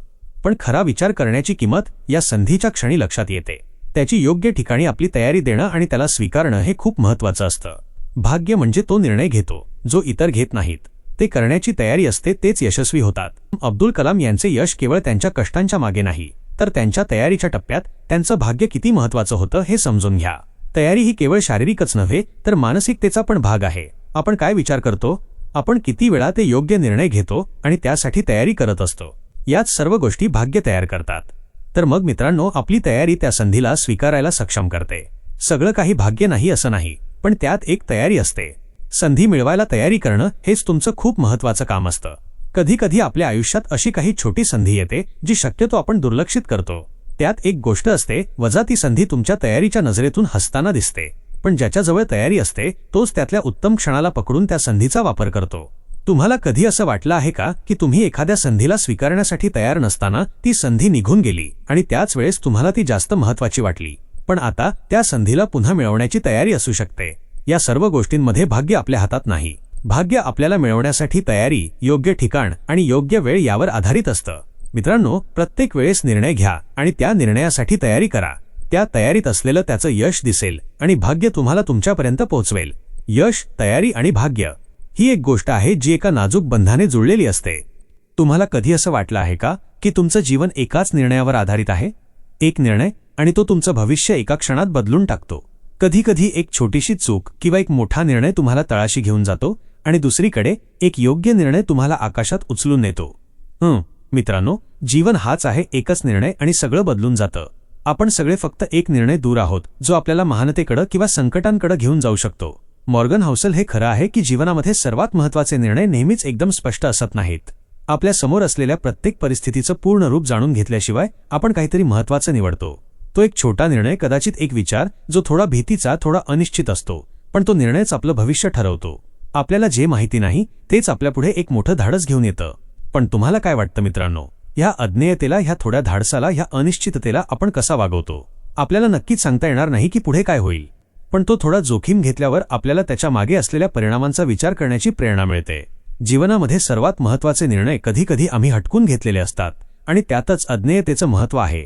पण खरा विचार करण्याची किंमत या संधीच्या क्षणी लक्षात येते. त्याची योग्य ठिकाणी आपली तयारी देणं आणि त्याला स्वीकारणं हे खूप महत्त्वाचं असतं. भाग्य म्हणजे तो निर्णय घेतो जो इतर घेत नाहीत. ते करण्याची तयारी असते तेच यशस्वी होतात. अब्दुल कलाम यांचे यश केवळ त्यांच्या कष्टांच्या मागे नाही, तर त्यांच्या तयारीच्या टप्प्यात त्यांचं भाग्य किती महत्त्वाचं होतं हे समजून घ्या. तयारी ही केवळ शारीरिकच नव्हे तर मानसिकतेचा पण भाग आहे. आपण काय विचार करतो, आपण किती वेळा ते योग्य निर्णय घेतो आणि त्यासाठी तयारी करत असतो, याच सर्व गोष्टी भाग्य तयार करतात. तर मग मित्रांनो, आपली तयारी त्या संधीला स्वीकारायला सक्षम करते. सगळं काही भाग्य नाही असं नाही, पण त्यात एक तयारी असते. संधी मिळवायला तयारी करणं हेच तुमचं खूप महत्त्वाचं काम असतं. कधी कधी आपल्या आयुष्यात अशी काही छोटी संधी येते जी शक्यतो आपण दुर्लक्षित करतो. त्यात एक गोष्ट असते, वजा ती संधी तुमच्या तयारीच्या नजरेतून हसताना दिसते, पण ज्याच्याजवळ तयारी असते तोच त्यातल्या उत्तम क्षणाला पकडून त्या संधीचा वापर करतो. तुम्हाला कधी असं वाटलं आहे का की तुम्ही एखाद्या संधीला स्वीकारण्यासाठी तयार नसताना ती संधी निघून गेली आणि त्याच वेळेस तुम्हाला ती जास्त महत्त्वाची वाटली, पण आता त्या संधीला पुन्हा मिळवण्याची तयारी असू शकते. या सर्व गोष्टींमध्ये भाग्य आपल्या हातात नाही. भाग्य आपल्याला मिळवण्यासाठी तयारी, योग्य ठिकाण आणि योग्य वेळ यावर आधारित असतं. मित्रांनो, प्रत्येक वेळेस निर्णय घ्या आणि त्या निर्णयासाठी तयारी करा. त्या तयारीत असलेलं त्याचं यश दिसेल आणि भाग्य तुम्हाला तुमच्यापर्यंत पोहोचवेल. यश, तयारी आणि भाग्य ही एक गोष्ट आहे जी एका नाजूक बंधाने जुळलेली असते. तुम्हाला कधी असं वाटलं आहे का की तुमचं जीवन एकाच निर्णयावर आधारित आहे? एक निर्णय आणि तो तुमचं भविष्य एका क्षणात बदलून टाकतो. कधी कधी एक छोटीशी चूक किंवा एक मोठा निर्णय तुम्हाला तळाशी घेऊन जातो आणि दुसरीकडे एक योग्य निर्णय तुम्हाला आकाशात उचलून नेतो. मित्रांनो, जीवन हाच आहे, एकच निर्णय आणि सगळं बदलून जातं. आपण सगळे फक्त एक निर्णय दूर आहोत जो आपल्याला महानतेकडे किंवा संकटांकडे घेऊन जाऊ शकतो. मॉर्गन हाउसल हे खरं आहे की जीवनामध्ये सर्वात महत्त्वाचे निर्णय नेहमीच एकदम स्पष्ट असत नाहीत. आपल्या समोर असलेल्या प्रत्येक परिस्थितीचं पूर्ण रूप जाणून घेतल्याशिवाय आपण काहीतरी महत्त्वाचं निवडतो. तो एक छोटा निर्णय, कदाचित एक विचार जो थोडा भीतीचा, थोडा अनिश्चित असतो, पण तो निर्णयच आपलं भविष्य ठरवतो. आपल्याला जे माहिती नाही तेच आपल्यापुढे एक मोठं धाडस घेऊन येतं. पण तुम्हाला काय वाटतं मित्रांनो, ह्या अज्ञेयतेला, ह्या थोड्या धाडसाला, ह्या अनिश्चिततेला आपण कसा वागवतो? आपल्याला नक्कीच सांगता येणार नाही की पुढे काय होईल, पण तो थोडा जोखीम घेतल्यावर आपल्याला त्याच्या मागे असलेल्या परिणामांचा विचार करण्याची प्रेरणा मिळते. जीवनामध्ये सर्वात महत्त्वाचे निर्णय कधी कधी आम्ही हटकून घेतलेले असतात आणि त्यातच अज्ञेयतेचं महत्त्व आहे.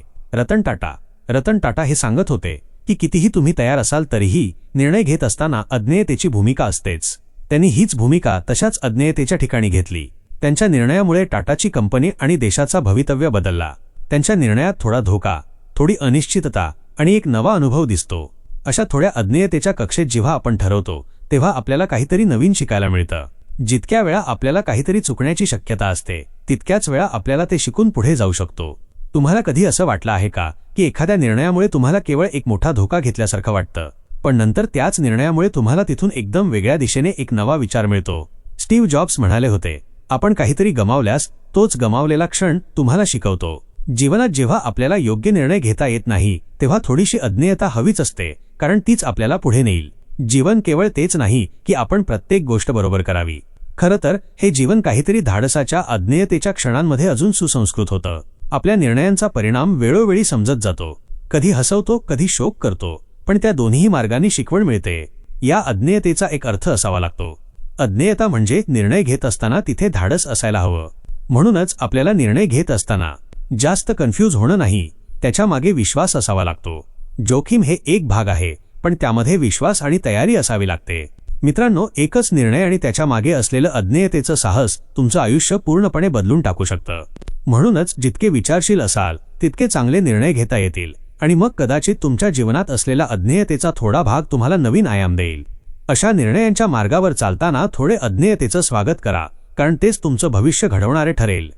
रतन टाटा हे सांगत होते की कितीही तुम्ही तयार असाल तरीही निर्णय घेत असताना अज्ञेयतेची भूमिका असतेच. त्यांनी हीच भूमिका तशाच अज्ञेयतेच्या ठिकाणी घेतली. त्यांच्या निर्णयामुळे टाटाची कंपनी आणि देशाचा भवितव्य बदलला. त्यांच्या निर्णयात थोडा धोका, थोडी अनिश्चितता आणि एक नवा अनुभव दिसतो. अशा थोड्या अज्ञेयतेच्या कक्षेत जेव्हा आपण ठरवतो तेव्हा आपल्याला काहीतरी नवीन शिकायला मिळतं. जितक्या वेळा आपल्याला काहीतरी चुकण्याची शक्यता असते तितक्याच वेळा आपल्याला ते शिकून पुढे जाऊ शकतो. तुम्हाला कधी असं वाटलं आहे का की एखाद्या निर्णयामुळे तुम्हाला केवळ एक मोठा धोका घेतल्यासारखं वाटतं, पण नंतर त्याच निर्णयामुळे तुम्हाला तिथून एकदम वेगळ्या दिशेने एक नवा विचार मिळतो? स्टीव्ह जॉब्स म्हणाले होते, आपण काहीतरी गमावल्यास तोच गमावलेला क्षण तुम्हाला शिकवतो. जीवनात जेव्हा आपल्याला योग्य निर्णय घेता येत नाही तेव्हा थोडीशी अज्ञेयता हवीच असते, कारण तीच आपल्याला पुढे नेईल. जीवन केवळ तेच नाही की आपण प्रत्येक गोष्ट बरोबर करावी. खरं तर हे जीवन काहीतरी धाडसाच्या, अज्ञेयतेच्या क्षणांमध्ये अजून सुसंस्कृत होतं. आपल्या निर्णयांचा परिणाम वेळोवेळी समजत जातो. कधी हसवतो, कधी शोक करतो, पण त्या दोन्ही मार्गांनी शिकवण मिळते. या अज्ञेयतेचा एक अर्थ असावा लागतो. अज्ञेयता म्हणजे निर्णय घेत असताना तिथे धाडस असायला हवं. म्हणूनच आपल्याला निर्णय घेत असताना जास्त कन्फ्यूज होणं नाही, त्याच्या मागे विश्वास असावा लागतो. जोखीम हे एक भाग आहे, पण त्यामध्ये विश्वास आणि तयारी असावी लागते. मित्रांनो, एकच निर्णय आणि त्याच्या मागे असलेलं अज्ञेयतेचं साहस तुमचं आयुष्य पूर्णपणे बदलून टाकू शकतं. म्हणूनच जितके विचारशील असाल तितके चांगले निर्णय घेता येतील आणि मग कदाचित तुमच्या जीवनात असलेला अज्ञेयतेचा थोडा भाग तुम्हाला नवीन आयाम देईल. अशा निर्णयांच्या मार्गावर चालताना थोडे अज्ञेयतेचं स्वागत करा, कारण तेच तुमचं भविष्य घडवणारे ठरेल.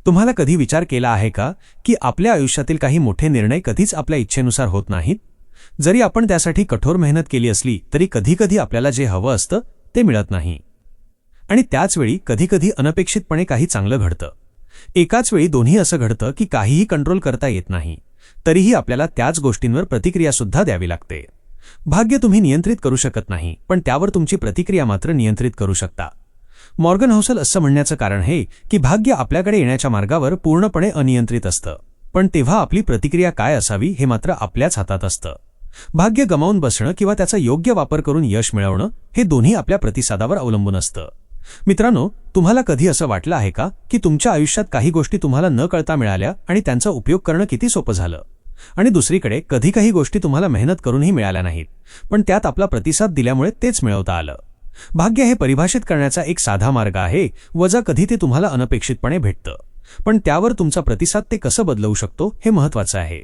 तुम्हाला कधी विचार केला आहे का की आपल्या आयुष्यातील काही मोठे निर्णय कधीच आपल्या इच्छेनुसार होत नाहीत? जरी आपण त्यासाठी कठोर मेहनत केली असली तरी कधीकधी आपल्याला जे हवं असतं ते मिळत नाही. आणि त्याचवेळी कधीकधी अनपेक्षितपणे काही चांगलं घडतं. एकाच वेळी दोन्ही असं घडतं की काहीही कंट्रोल करता येत नाही, तरीही आपल्याला त्याच गोष्टींवर प्रतिक्रियासुद्धा द्यावी लागते. भाग्य तुम्ही नियंत्रित करू शकत नाही, पण त्यावर तुमची प्रतिक्रिया मात्र नियंत्रित करू शकता. मॉर्गन हाउसल असं म्हणण्याचं कारण हे की भाग्य आपल्याकडे येण्याच्या मार्गावर पूर्णपणे अनियंत्रित असतं, पण तेव्हा आपली प्रतिक्रिया काय असावी हे मात्र आपल्याच हातात असतं. भाग्य गमावून बसणं किंवा त्याचा योग्य वापर करून यश मिळवणं हे दोन्ही आपल्या प्रतिसादावर अवलंबून असतं. मित्रांनो, तुम्हाला कधी असं वाटलं आहे का की तुमच्या आयुष्यात काही गोष्टी तुम्हाला न कळता मिळाल्या आणि त्यांचा उपयोग करणं किती सोपं झालं? आणि दुसरीकडे कधी काही गोष्टी तुम्हाला मेहनत करूनही मिळाल्या नाहीत, पण त्यात आपला प्रतिसाद दिल्यामुळे तेच मिळवता आलं. भाग्य हे परिभाषित करण्याचा एक साधा मार्ग आहे, वजा कधी ते तुम्हाला अनपेक्षितपणे भेटतं, पण त्यावर तुमचा प्रतिसाद ते कसं बदलवू शकतो हे महत्त्वाचं आहे.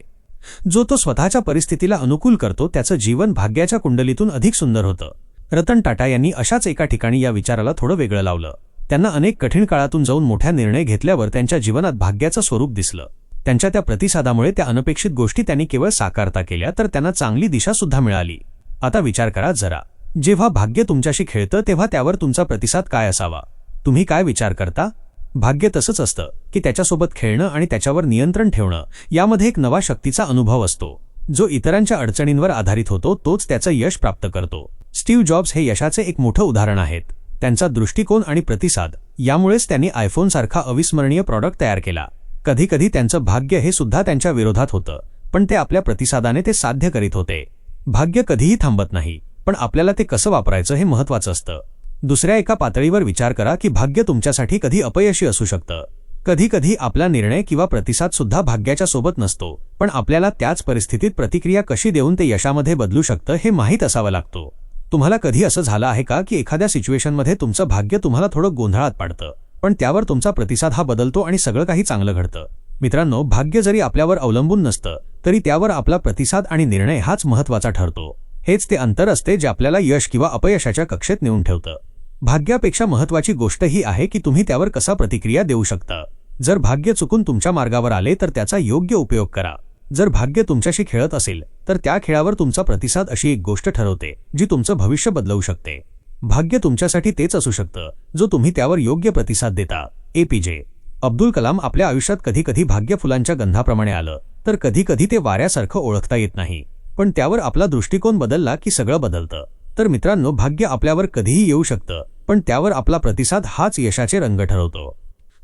जो तो स्वतःच्या परिस्थितीला अनुकूल करतो त्याचं जीवन भाग्याच्या कुंडलीतून अधिक सुंदर होतं. रतन टाटा यांनी अशाच एका ठिकाणी या विचाराला थोडं वेगळं लावलं. त्यांना अनेक कठीण काळातून जाऊन मोठ्या निर्णय घेतल्यावर त्यांच्या जीवनात भाग्याचं स्वरूप दिसलं. त्यांच्या त्या प्रतिसादामुळे त्या अनपेक्षित गोष्टी त्यांनी केवळ साकारता केल्या, तर त्यांना चांगली दिशा सुद्धा मिळाली. आता विचार करा जरा, जेव्हा भाग्य तुमच्याशी खेळतं तेव्हा त्यावर तुमचा प्रतिसाद काय असावा? तुम्ही काय विचार करता? भाग्य तसंच असतं की त्याच्यासोबत खेळणं आणि त्याच्यावर नियंत्रण ठेवणं यामध्ये एक नवा शक्तीचा अनुभव असतो. जो इतरांच्या अडचणींवर आधारित होतो तोच त्याचं यश प्राप्त करतो. स्टीव्ह जॉब्स हे यशाचे एक मोठं उदाहरण आहेत. त्यांचा दृष्टिकोन आणि प्रतिसाद यामुळेच त्यांनी आयफोन सारखा अविस्मरणीय प्रॉडक्ट तयार केला. कधीकधी त्यांचं भाग्य हे सुद्धा त्यांच्या विरोधात होतं, पण ते आपल्या प्रतिसादाने ते साध्य करीत होते. भाग्य कधीही थांबत नाही, पण आपल्याला ते कसं वापरायचं हे महत्त्वाचं असतं. दुसऱ्या एका पातळीवर विचार करा की भाग्य तुमच्यासाठी कधी अपयशी असू शकतं. कधीकधी आपला निर्णय किंवा प्रतिसाद सुद्धा भाग्याच्या सोबत नसतो, पण आपल्याला त्याच परिस्थितीत प्रतिक्रिया कशी देऊन ते यशामध्ये बदलू शकतं हे माहीत असावं लागतो. तुम्हाला कधी असं झालं आहे का की एखाद्या सिच्युएशनमध्ये तुमचं भाग्य तुम्हाला थोडं गोंधळात पाडतं, पण त्यावर तुमचा प्रतिसाद हा बदलतो आणि सगळं काही चांगलं घडतं? मित्रांनो, भाग्य जरी आपल्यावर अवलंबून नसतं तरी त्यावर आपला प्रतिसाद आणि निर्णय हाच महत्त्वाचा ठरतो. हेच ते अंतर असते जे आपल्याला यश किंवा अपयशाच्या कक्षेत नेऊन ठेवतं. भाग्यापेक्षा महत्त्वाची गोष्ट ही आहे की तुम्ही त्यावर कसा प्रतिक्रिया देऊ शकता. जर भाग्य चुकून तुमच्या मार्गावर आले तर त्याचा योग्य उपयोग करा. जर भाग्य तुमच्याशी खेळत असेल तर त्या खेळावर तुमचा प्रतिसाद अशी एक गोष्ट ठरवते जी तुमचं भविष्य बदलवू शकते. भाग्य तुमच्यासाठी तेच असू शकतं जो तुम्ही त्यावर योग्य प्रतिसाद देता. एपीजे अब्दुल कलाम आपल्या आयुष्यात कधीकधी भाग्य फुलांच्या गंधाप्रमाणे आलं, तर कधीकधी ते वाऱ्यासारखं ओळखता येत नाही, पण त्यावर आपला दृष्टिकोन बदलला की सगळं बदलतं. तर मित्रांनो, भाग्य आपल्यावर कधीही येऊ शकतं, पण त्यावर आपला प्रतिसाद हाच यशाचे रंग ठरवतो.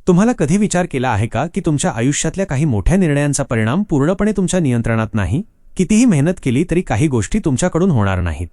तुम्हाला कधी विचार केला आहे का की तुमच्या आयुष्यातल्या काही मोठ्या निर्णयांचा परिणाम पूर्णपणे तुमच्या नियंत्रणात नाही? कितीही मेहनत केली तरी काही गोष्टी तुमच्याकडून होणार नाहीत.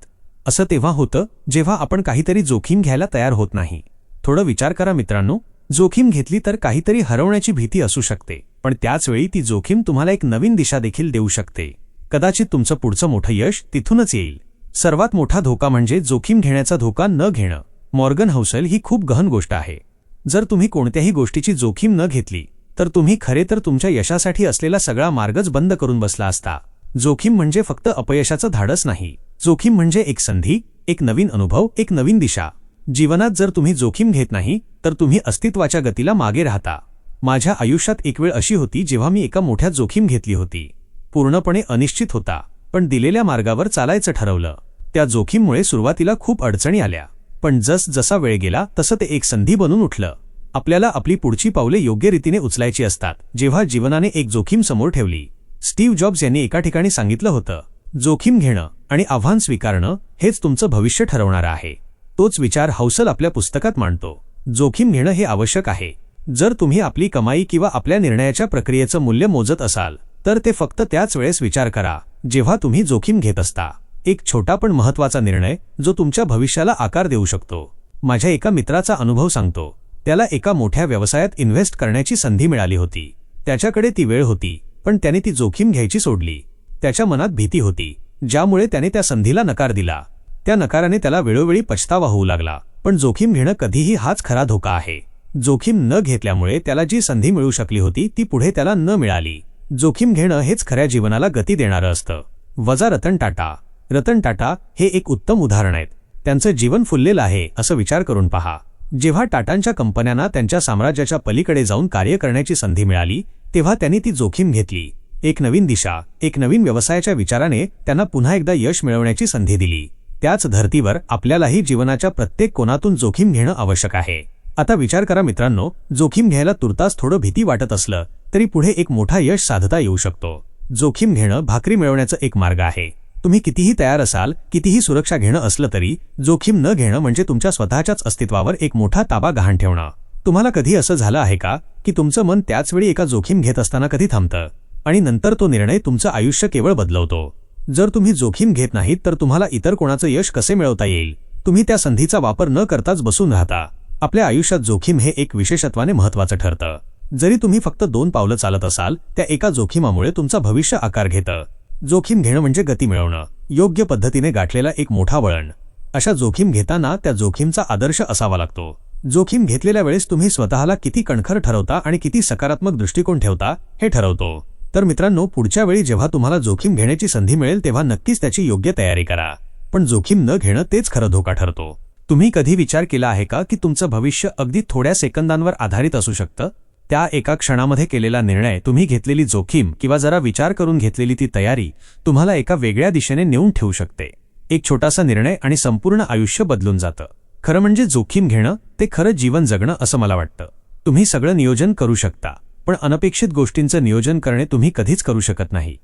असं तेव्हा होतं जेव्हा आपण काहीतरी जोखीम घ्यायला तयार होत नाही. थोडं विचार करा मित्रांनो, जोखीम घेतली तर काहीतरी हरवण्याची भीती असू शकते, पण त्याच वेळी ती जोखीम तुम्हाला एक नवीन दिशा देखील देऊ शकते. कदाचित तुमचं पुढचं मोठं यश तिथूनच येईल. सर्वात मोठा धोका म्हणजे जोखीम घेण्याचा धोका न घेणं. मॉर्गन हौसल ही खूप गहन गोष्ट आहे. जर तुम्ही कोणत्याही गोष्टीची जोखीम न घेतली तर तुम्ही खरे तर तुमच्या यशासाठी असलेला सगळा मार्गच बंद करून बसला असता. जोखीम म्हणजे फक्त अपयशाचं धाडस नाही. जोखीम म्हणजे एक संधी, एक नवीन अनुभव, एक नवीन दिशा. जीवनात जर तुम्ही जोखीम घेत नाही तर तुम्ही अस्तित्वाच्या गतीला मागे राहता. माझ्या आयुष्यात एक वेळ अशी होती जेव्हा मी एका मोठ्या जोखीम घेतली होती. पूर्णपणे अनिश्चित होता, पण दिलेल्या मार्गावर चालायचं ठरवलं. त्या जोखीममुळे सुरुवातीला खूप अडचणी आल्या, पण जसा वेळ गेला तसं ते एक संधी बनून उठलं. आपल्याला आपली पुढची पावले योग्य रीतीने उचलायची असतात जेव्हा जीवनाने एक जोखीम समोर ठेवली. स्टीव्ह जॉब्स यांनी एका ठिकाणी सांगितलं होतं, जोखीम घेणं आणि आव्हान स्वीकारणं हेच तुमचं भविष्य ठरवणारं आहे. तोच विचार हौसल आपल्या पुस्तकात मांडतो. जोखीम घेणं हे आवश्यक आहे. जर तुम्ही आपली कमाई किंवा आपल्या निर्णयाच्या प्रक्रियेचं मूल्य मोजत असाल तर ते फक्त त्याच वेळेस विचार करा जेव्हा तुम्ही जोखीम घेत असता. एक छोटा पण महत्त्वाचा निर्णय जो तुमच्या भविष्याला आकार देऊ शकतो. माझ्या एका मित्राचा अनुभव सांगतो. त्याला एका मोठ्या व्यवसायात इन्व्हेस्ट करण्याची संधी मिळाली होती. त्याच्याकडे ती वेळ होती, पण त्याने ती जोखीम घ्यायची सोडली. त्याच्या मनात भीती होती, ज्यामुळे त्याने त्या संधीला नकार दिला. त्या नकाराने त्याला वेळोवेळी पछतावा होऊ लागला. पण जोखीम घेणं कधीही हाच खरा धोका आहे. जोखीम न घेतल्यामुळे त्याला जी संधी मिळू शकली होती ती पुढे त्याला न मिळाली. जोखीम घेणं हेच खऱ्या जीवनाला गती देणारं असतं. वजा रतन टाटा. रतन टाटा हे एक उत्तम उदाहरण आहेत. त्यांचं जीवन फुललेलं आहे असं विचार करून पहा. जेव्हा टाटांच्या कंपन्यांना त्यांच्या साम्राज्याच्या पलीकडे जाऊन कार्य करण्याची संधी मिळाली तेव्हा त्यांनी ती जोखीम घेतली. एक नवीन दिशा, एक नवीन व्यवसायाच्या विचाराने त्यांना पुन्हा एकदा यश मिळवण्याची संधी दिली. त्याच धर्तीवर आपल्यालाही जीवनाच्या प्रत्येक कोनातून जोखीम घेणं आवश्यक आहे. आता विचार करा मित्रांनो, जोखीम घ्यायला तुर्तास थोडं भीती वाटत असलं तरी पुढे एक मोठा यश साधता येऊ शकतो. जोखीम घेणं भाकरी मिळवण्याचा एक मार्ग आहे. तुम्ही कितीही तयार असाल, कितीही सुरक्षा घेणं असलं तरी जोखीम न घेणं म्हणजे तुमच्या स्वतःच्याच अस्तित्वावर एक मोठा ताबा गहाण ठेवणं. तुम्हाला कधी असं झालं आहे का की तुमचं मन त्याच वेळी एका जोखीम घेत असताना कधी थांबतं आणि नंतर तो निर्णय तुमचं आयुष्य केवळ बदलवतो? जर तुम्ही जोखीम घेत नाहीत तर तुम्हाला इतर कोणाचं यश कसे मिळवता येईल? तुम्ही त्या संधीचा वापर न करताच बसून राहता. आपल्या आयुष्यात जोखीम हे एक विशेषत्वाने महत्त्वाचं ठरतं. जरी तुम्ही फक्त 2 पावलं चालत असाल, त्या एका जोखीमामुळे तुमचं भविष्य आकार घेतं. जोखीम घेणं म्हणजे गती मिळवणं, योग्य पद्धतीने गाठलेला एक मोठा वळण. अशा जोखीम घेताना त्या जोखीमचा आदर्श असावा लागतो. जोखीम घेतलेल्या वेळेस तुम्ही स्वतःला किती कणखर ठरवता आणि किती सकारात्मक दृष्टिकोन ठेवता हे ठरवतो. तर मित्रांनो, पुढच्या वेळी जेव्हा तुम्हाला जोखीम घेण्याची संधी मिळेल तेव्हा नक्कीच त्याची योग्य तयारी करा. पण जोखीम न घेणं तेच खरं धोका ठरतो. तुम्ही कधी विचार केला आहे का की तुमचं भविष्य अगदी थोड्या सेकंदांवर आधारित असू शकतं? त्या एका क्षणामध्ये केलेला निर्णय, तुम्ही घेतलेली जोखीम किंवा जरा विचार करून घेतलेली ती तयारी तुम्हाला एका वेगळ्या दिशेने नेऊन ठेवू शकते. एक छोटासा निर्णय आणि संपूर्ण आयुष्य बदलून जातं. खरं म्हणजे जोखीम घेणं ते खरं जीवन जगणं असं मला वाटतं. तुम्ही सगळं नियोजन करू शकता, पण अनपेक्षित गोष्टींचं नियोजन करणे तुम्ही कधीच करू शकत नाही.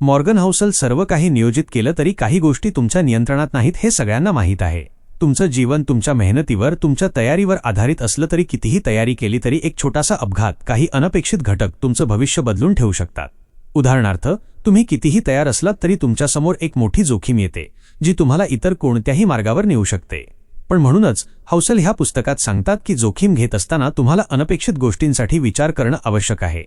मॉर्गन हाउसल सर्व काही नियोजित केलं तरी काही गोष्टी तुमच्या नियंत्रणात नाहीत हे सगळ्यांना माहीत आहे. तुमचं जीवन तुमच्या मेहनतीवर, तुमच्या तयारीवर आधारित असलं तरी कितीही तयारी केली तरी एक छोटासा अपघात, काही अनपेक्षित घटक तुमचं भविष्य बदलून ठेवू शकतात. उदाहरणार्थ, तुम्ही कितीही तयार असलात तरी तुमच्यासमोर एक मोठी जोखीम येते जी तुम्हाला इतर कोणत्याही मार्गावर नेऊ शकते. पण म्हणूनच हाउसल ह्या पुस्तकात सांगतात की जोखीम घेत असताना तुम्हाला अनपेक्षित गोष्टींसाठी विचार करणं आवश्यक आहे.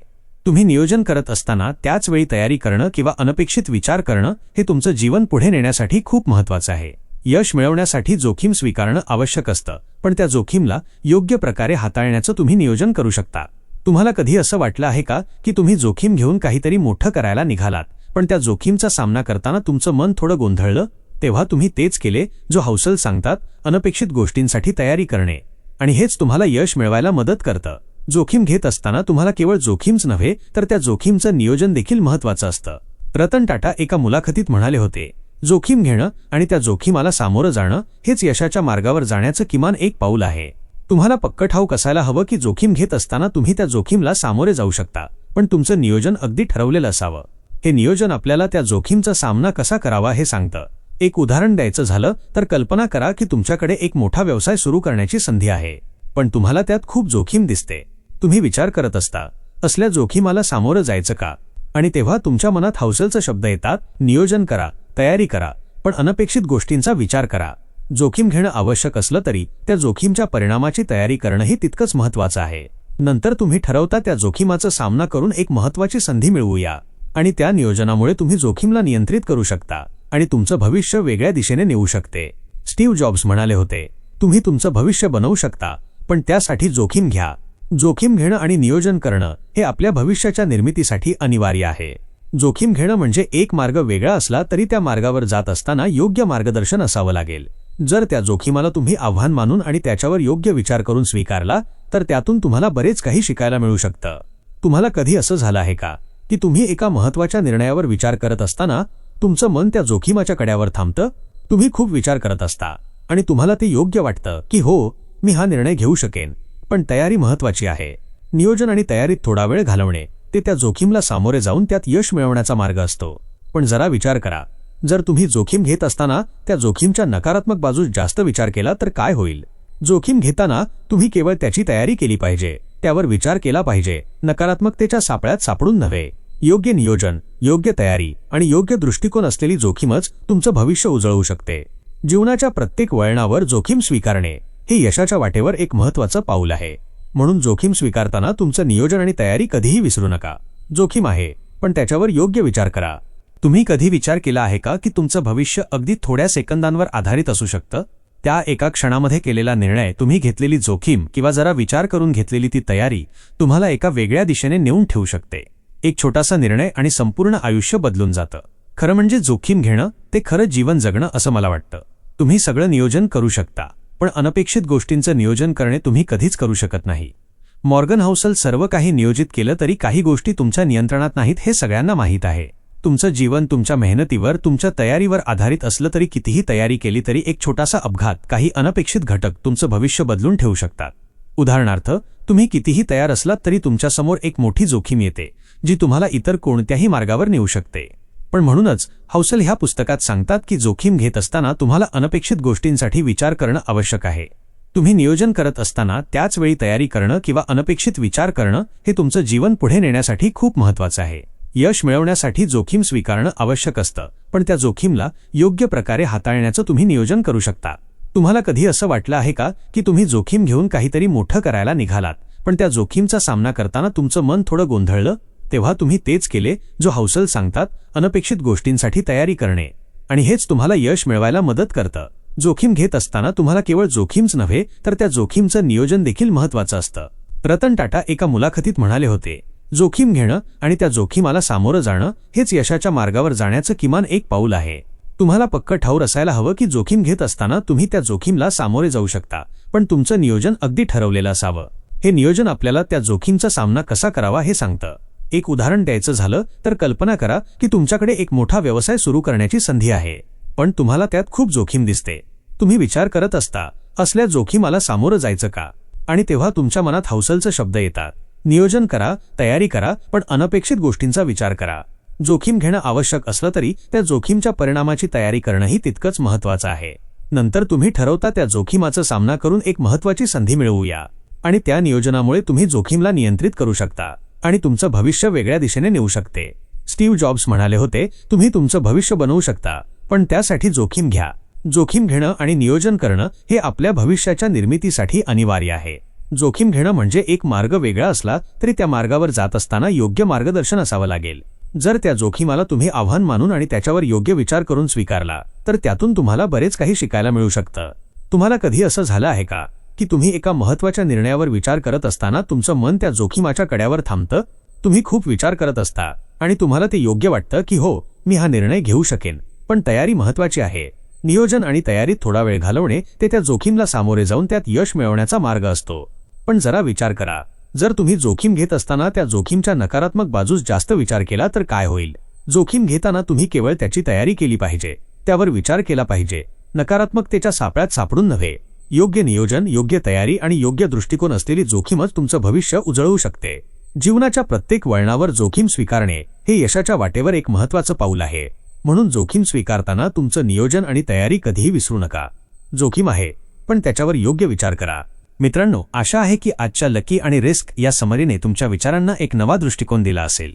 तुम्ही नियोजन करत असताना त्याच वेळी तयारी करणं किंवा अनपेक्षित विचार करणं हे तुमचं जीवन पुढे नेण्यासाठी खूप महत्त्वाचं आहे. यश मिळवण्यासाठी जोखीम स्वीकारणं आवश्यक असतं, पण त्या जोखीमला योग्य प्रकारे हाताळण्याचं तुम्ही नियोजन करू शकता. तुम्हाला कधी असं वाटलं आहे का की तुम्ही जोखीम घेऊन काहीतरी मोठं करायला निघालात, पण त्या जोखीमचा सामना करताना तुमचं मन थोडं गोंधळलं? तेव्हा तुम्ही तेच केले जो हाउसल सांगतात, अनपेक्षित गोष्टींसाठी तयारी करणे. आणि हेच तुम्हाला यश मिळवायला मदत करतं. जोखीम घेत असताना तुम्हाला केवळ जोखीमच नव्हे तर त्या जोखीमचं नियोजन देखील महत्त्वाचं असतं. रतन टाटा एका मुलाखतीत म्हणाले होते, जोखीम घेणं आणि त्या जोखीमाला सामोरं जाणं हेच यशाच्या मार्गावर जाण्याचं किमान एक पाऊल आहे. तुम्हाला पक्क ठाऊक असायला हवं की जोखीम घेत असताना तुम्ही त्या जोखीमला सामोरे जाऊ शकता, पण तुमचं नियोजन अगदी ठरवलेलं असावं. हे नियोजन आपल्याला त्या जोखीमचा सामना कसा करावा हे सांगतं. एक उदाहरण द्यायचं झालं तर कल्पना करा की तुमच्याकडे एक मोठा व्यवसाय सुरू करण्याची संधी आहे, पण तुम्हाला त्यात खूप जोखीम दिसते. तुम्ही विचार करत असता, असल्या जोखीमाला सामोरं जायचं का? आणि तेव्हा तुमच्या मनात हाउसलचे शब्द येतात, नियोजन करा, तयारी करा, पण अनपेक्षित गोष्टींचा विचार करा. जोखीम घेणं आवश्यक असलं तरी त्या जोखीमच्या परिणामाची तयारी करणंही तितकंच महत्त्वाचं आहे. नंतर तुम्ही ठरवता त्या जोखीमाचा सामना करून एक महत्त्वाची संधी मिळवूया, आणि त्या नियोजनामुळे तुम्ही जोखीमला नियंत्रित करू शकता आणि तुमचं भविष्य वेगळ्या दिशेने नेऊ शकते. स्टीव्ह जॉब्स म्हणाले होते, तुम्ही तुमचं भविष्य बनवू शकता, पण त्यासाठी जोखीम घ्या. जोखीम घेणं आणि नियोजन करणं हे आपल्या भविष्याच्या निर्मितीसाठी अनिवार्य आहे. जोखीम घेणं म्हणजे एक मार्ग वेगळा असला तरी त्या मार्गावर जात असताना योग्य मार्गदर्शन असावं लागेल. जर त्या जोखीमाला तुम्ही आव्हान मानून आणि त्याच्यावर योग्य विचार करून स्वीकारला तर त्यातून तुम्हाला बरेच काही शिकायला मिळू शकतं. तुम्हाला कधी असं झालं आहे का की तुम्ही एका महत्त्वाच्या निर्णयावर विचार करत असताना तुमचं मन त्या जोखीमाच्या कड्यावर थांबतं? तुम्ही खूप विचार करत असता आणि तुम्हाला ते योग्य वाटतं की हो, मी हा निर्णय घेऊ शकेन, पण तयारी महत्त्वाची आहे. नियोजन आणि तयारीत थोडा वेळ घालवणे ते त्या जोखीमला सामोरे जाऊन त्यात यश मिळवण्याचा मार्ग असतो. पण जरा विचार करा, जर तुम्ही जोखीम घेत असताना त्या जोखीमच्या नकारात्मक बाजूस जास्त विचार केला तर काय होईल? जोखीम घेताना तुम्ही केवळ त्याची तयारी केली पाहिजे, त्यावर विचार केला पाहिजे, नकारात्मकतेच्या सापळ्यात सापडून नव्हे. योग्य नियोजन, योग्य तयारी आणि योग्य दृष्टिकोन असलेली जोखीमच तुमचं भविष्य उजळवू शकते. जीवनाच्या प्रत्येक वळणावर जोखीम स्वीकारणे हे यशाच्या वाटेवर एक महत्त्वाचं पाऊल आहे. म्हणून जोखीम स्वीकारताना तुमचं नियोजन आणि तयारी कधीही विसरू नका. जोखीम आहे, पण त्याच्यावर योग्य विचार करा. तुम्ही कधी विचार केला आहे का की तुमचं भविष्य अगदी थोड्या सेकंदांवर आधारित असू शकतं? त्या एका क्षणामध्ये केलेला निर्णय, तुम्ही घेतलेली जोखीम किंवा जरा विचार करून घेतलेली ती तयारी तुम्हाला एका वेगळ्या दिशेने नेऊन ठेवू शकते. एक छोटासा निर्णय आणि संपूर्ण आयुष्य बदलून जातं. खरं म्हणजे जोखीम घेणं ते खरं जीवन जगणं असं मला वाटतं. तुम्ही सगळं नियोजन करू शकता, पण अनपेक्षित गोष्टींचं नियोजन करणे तुम्ही कधीच करू शकत नाही. मॉर्गन हाउसल सर्व काही नियोजित केलं तरी काही गोष्टी तुमच्या नियंत्रणात नाहीत हे सगळ्यांना माहीत आहे. तुमचं जीवन तुमच्या मेहनतीवर, तुमच्या तयारीवर आधारित असलं तरी कितीही तयारी केली तरी एक छोटासा अपघात, काही अनपेक्षित घटक तुमचं भविष्य बदलून ठेवू शकतात. उदाहरणार्थ, तुम्ही कितीही तयार असलात तरी तुमच्यासमोर एक मोठी जोखीम येते जी तुम्हाला इतर कोणत्याही मार्गावर नेऊ शकते. पण म्हणूनच हाउसल ह्या पुस्तकात सांगतात की जोखीम घेत असताना तुम्हाला अनपेक्षित गोष्टींसाठी विचार करणं आवश्यक आहे. तुम्ही नियोजन करत असताना त्याच वेळी तयारी करणं किंवा अनपेक्षित विचार करणं हे तुमचं जीवन पुढे नेण्यासाठी खूप महत्त्वाचं आहे. यश मिळवण्यासाठी जोखीम स्वीकारणं आवश्यक असतं, पण त्या जोखीमला योग्य प्रकारे हाताळण्याचं तुम्ही नियोजन करू शकता. तुम्हाला कधी असं वाटलं आहे का की तुम्ही जोखीम घेऊन काहीतरी मोठं करायला निघालात, पण त्या जोखीमचा सामना करताना तुमचं मन थोडं गोंधळलं? तेव्हा तुम्ही तेच केले जो हाउसल सांगतात, अनपेक्षित गोष्टींसाठी तयारी करणे. आणि हेच तुम्हाला यश मिळवायला मदत करतं. जोखीम घेत असताना तुम्हाला केवळ जोखीमच नव्हे तर त्या जोखीमचं नियोजन देखील महत्त्वाचं असतं. रतन टाटा एका मुलाखतीत म्हणाले होते, जोखीम घेणं आणि त्या जोखीमाला सामोरं जाणं हेच यशाच्या मार्गावर जाण्याचं किमान एक पाऊल आहे. तुम्हाला पक्कं ठाऊर असायला हवं की जोखीम घेत असताना तुम्ही त्या जोखीमला सामोरे जाऊ शकता, पण तुमचं नियोजन अगदी ठरवलेलं असावं. हे नियोजन आपल्याला त्या जोखीमचा सामना कसा करावा हे सांगतं. एक उदाहरण द्यायचं झालं तर कल्पना करा की तुमच्याकडे एक मोठा व्यवसाय सुरू करण्याची संधी आहे, पण तुम्हाला त्यात खूप जोखीम दिसते. तुम्ही विचार करत असता, असल्या जोखीमाला सामोरं जायचं का? आणि तेव्हा तुमच्या मनात हौसलचे शब्द येतात, नियोजन करा, तयारी करा, पण अनपेक्षित गोष्टींचा विचार करा. जोखीम घेणं आवश्यक असलं तरी त्या जोखीमच्या परिणामाची तयारी करणंही तितकंच महत्त्वाचं आहे. नंतर तुम्ही ठरवता त्या जोखीमाचा सामना करून एक महत्त्वाची संधी मिळवूया, आणि त्या नियोजनामुळे तुम्ही जोखीमला नियंत्रित करू शकता आणि तुमचं भविष्य वेगळ्या दिशेने नेऊ शकते. स्टीव्ह जॉब्स म्हणाले होते, तुम्ही तुमचं भविष्य बनवू शकता, पण त्यासाठी जोखीम घ्या. जोखीम घेणं आणि नियोजन करणं हे आपल्या भविष्याच्या निर्मितीसाठी अनिवार्य आहे. जोखीम घेणं म्हणजे एक मार्ग वेगळा असला तरी त्या मार्गावर जात असताना योग्य मार्गदर्शन असावं लागेल. जर त्या जोखीमाला तुम्ही आव्हान मानून आणि त्याच्यावर योग्य विचार करून स्वीकारला तर त्यातून तुम्हाला बरेच काही शिकायला मिळू शकतं. तुम्हाला कधी असं झालं आहे का की तुम्ही एका महत्त्वाच्या निर्णयावर विचार करत असताना तुमचं मन त्या जोखीमाच्या कड्यावर थांबतं? तुम्ही खूप विचार करत असता आणि तुम्हाला ते योग्य वाटतं की हो, मी हा निर्णय घेऊ शकेन, पण तयारी महत्त्वाची आहे. नियोजन आणि तयारीत थोडा वेळ घालवणे ते त्या जोखीमला सामोरे जाऊन त्यात यश मिळवण्याचा मार्ग असतो. पण जरा विचार करा, जर तुम्ही जोखीम घेत असताना त्या जोखीमच्या नकारात्मक बाजूस जास्त विचार केला तर काय होईल? जोखीम घेताना तुम्ही केवळ त्याची तयारी केली पाहिजे, त्यावर विचार केला पाहिजे, नकारात्मकतेच्या सापळ्यात सापडून नव्हे. योग्य नियोजन, योग्य तयारी आणि योग्य दृष्टिकोन असलेली जोखीमच तुमचं भविष्य उजळवू शकते. जीवनाच्या प्रत्येक वळणावर जोखीम स्वीकारणे हे यशाच्या वाटेवर एक महत्त्वाचं पाऊल आहे. म्हणून जोखीम स्वीकारताना तुमचं नियोजन आणि तयारी कधीही विसरू नका. जोखीम आहे, पण त्याच्यावर योग्य विचार करा. मित्रांनो, आशा आहे की आजच्या लकी आणि रिस्क या समरीने तुमच्या विचारांना एक नवा दृष्टिकोन दिला असेल.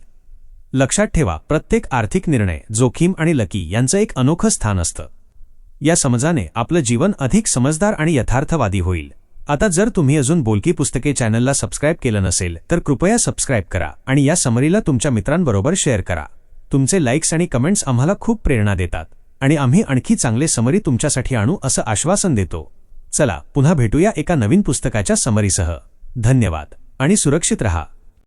लक्षात ठेवा, प्रत्येक आर्थिक निर्णय, जोखीम आणि लकी यांचं एक अनोखं स्थान असतं. या समजाने आपलं जीवन अधिक समजदार आणि यथार्थवादी होईल. आता जर तुम्ही अजून बोलकी पुस्तके चॅनलला सबस्क्राईब केलं नसेल तर कृपया सबस्क्राईब करा आणि या समरीला तुमच्या मित्रांबरोबर शेअर करा. तुमचे लाईक्स आणि कमेंट्स आम्हाला खूप प्रेरणा देतात आणि आम्ही आणखी चांगले समरी तुमच्यासाठी आणू असं आश्वासन देतो. चला, पुन्हा भेटूया एका नवीन पुस्तकाच्या समरीसह. धन्यवाद आणि सुरक्षित रहा.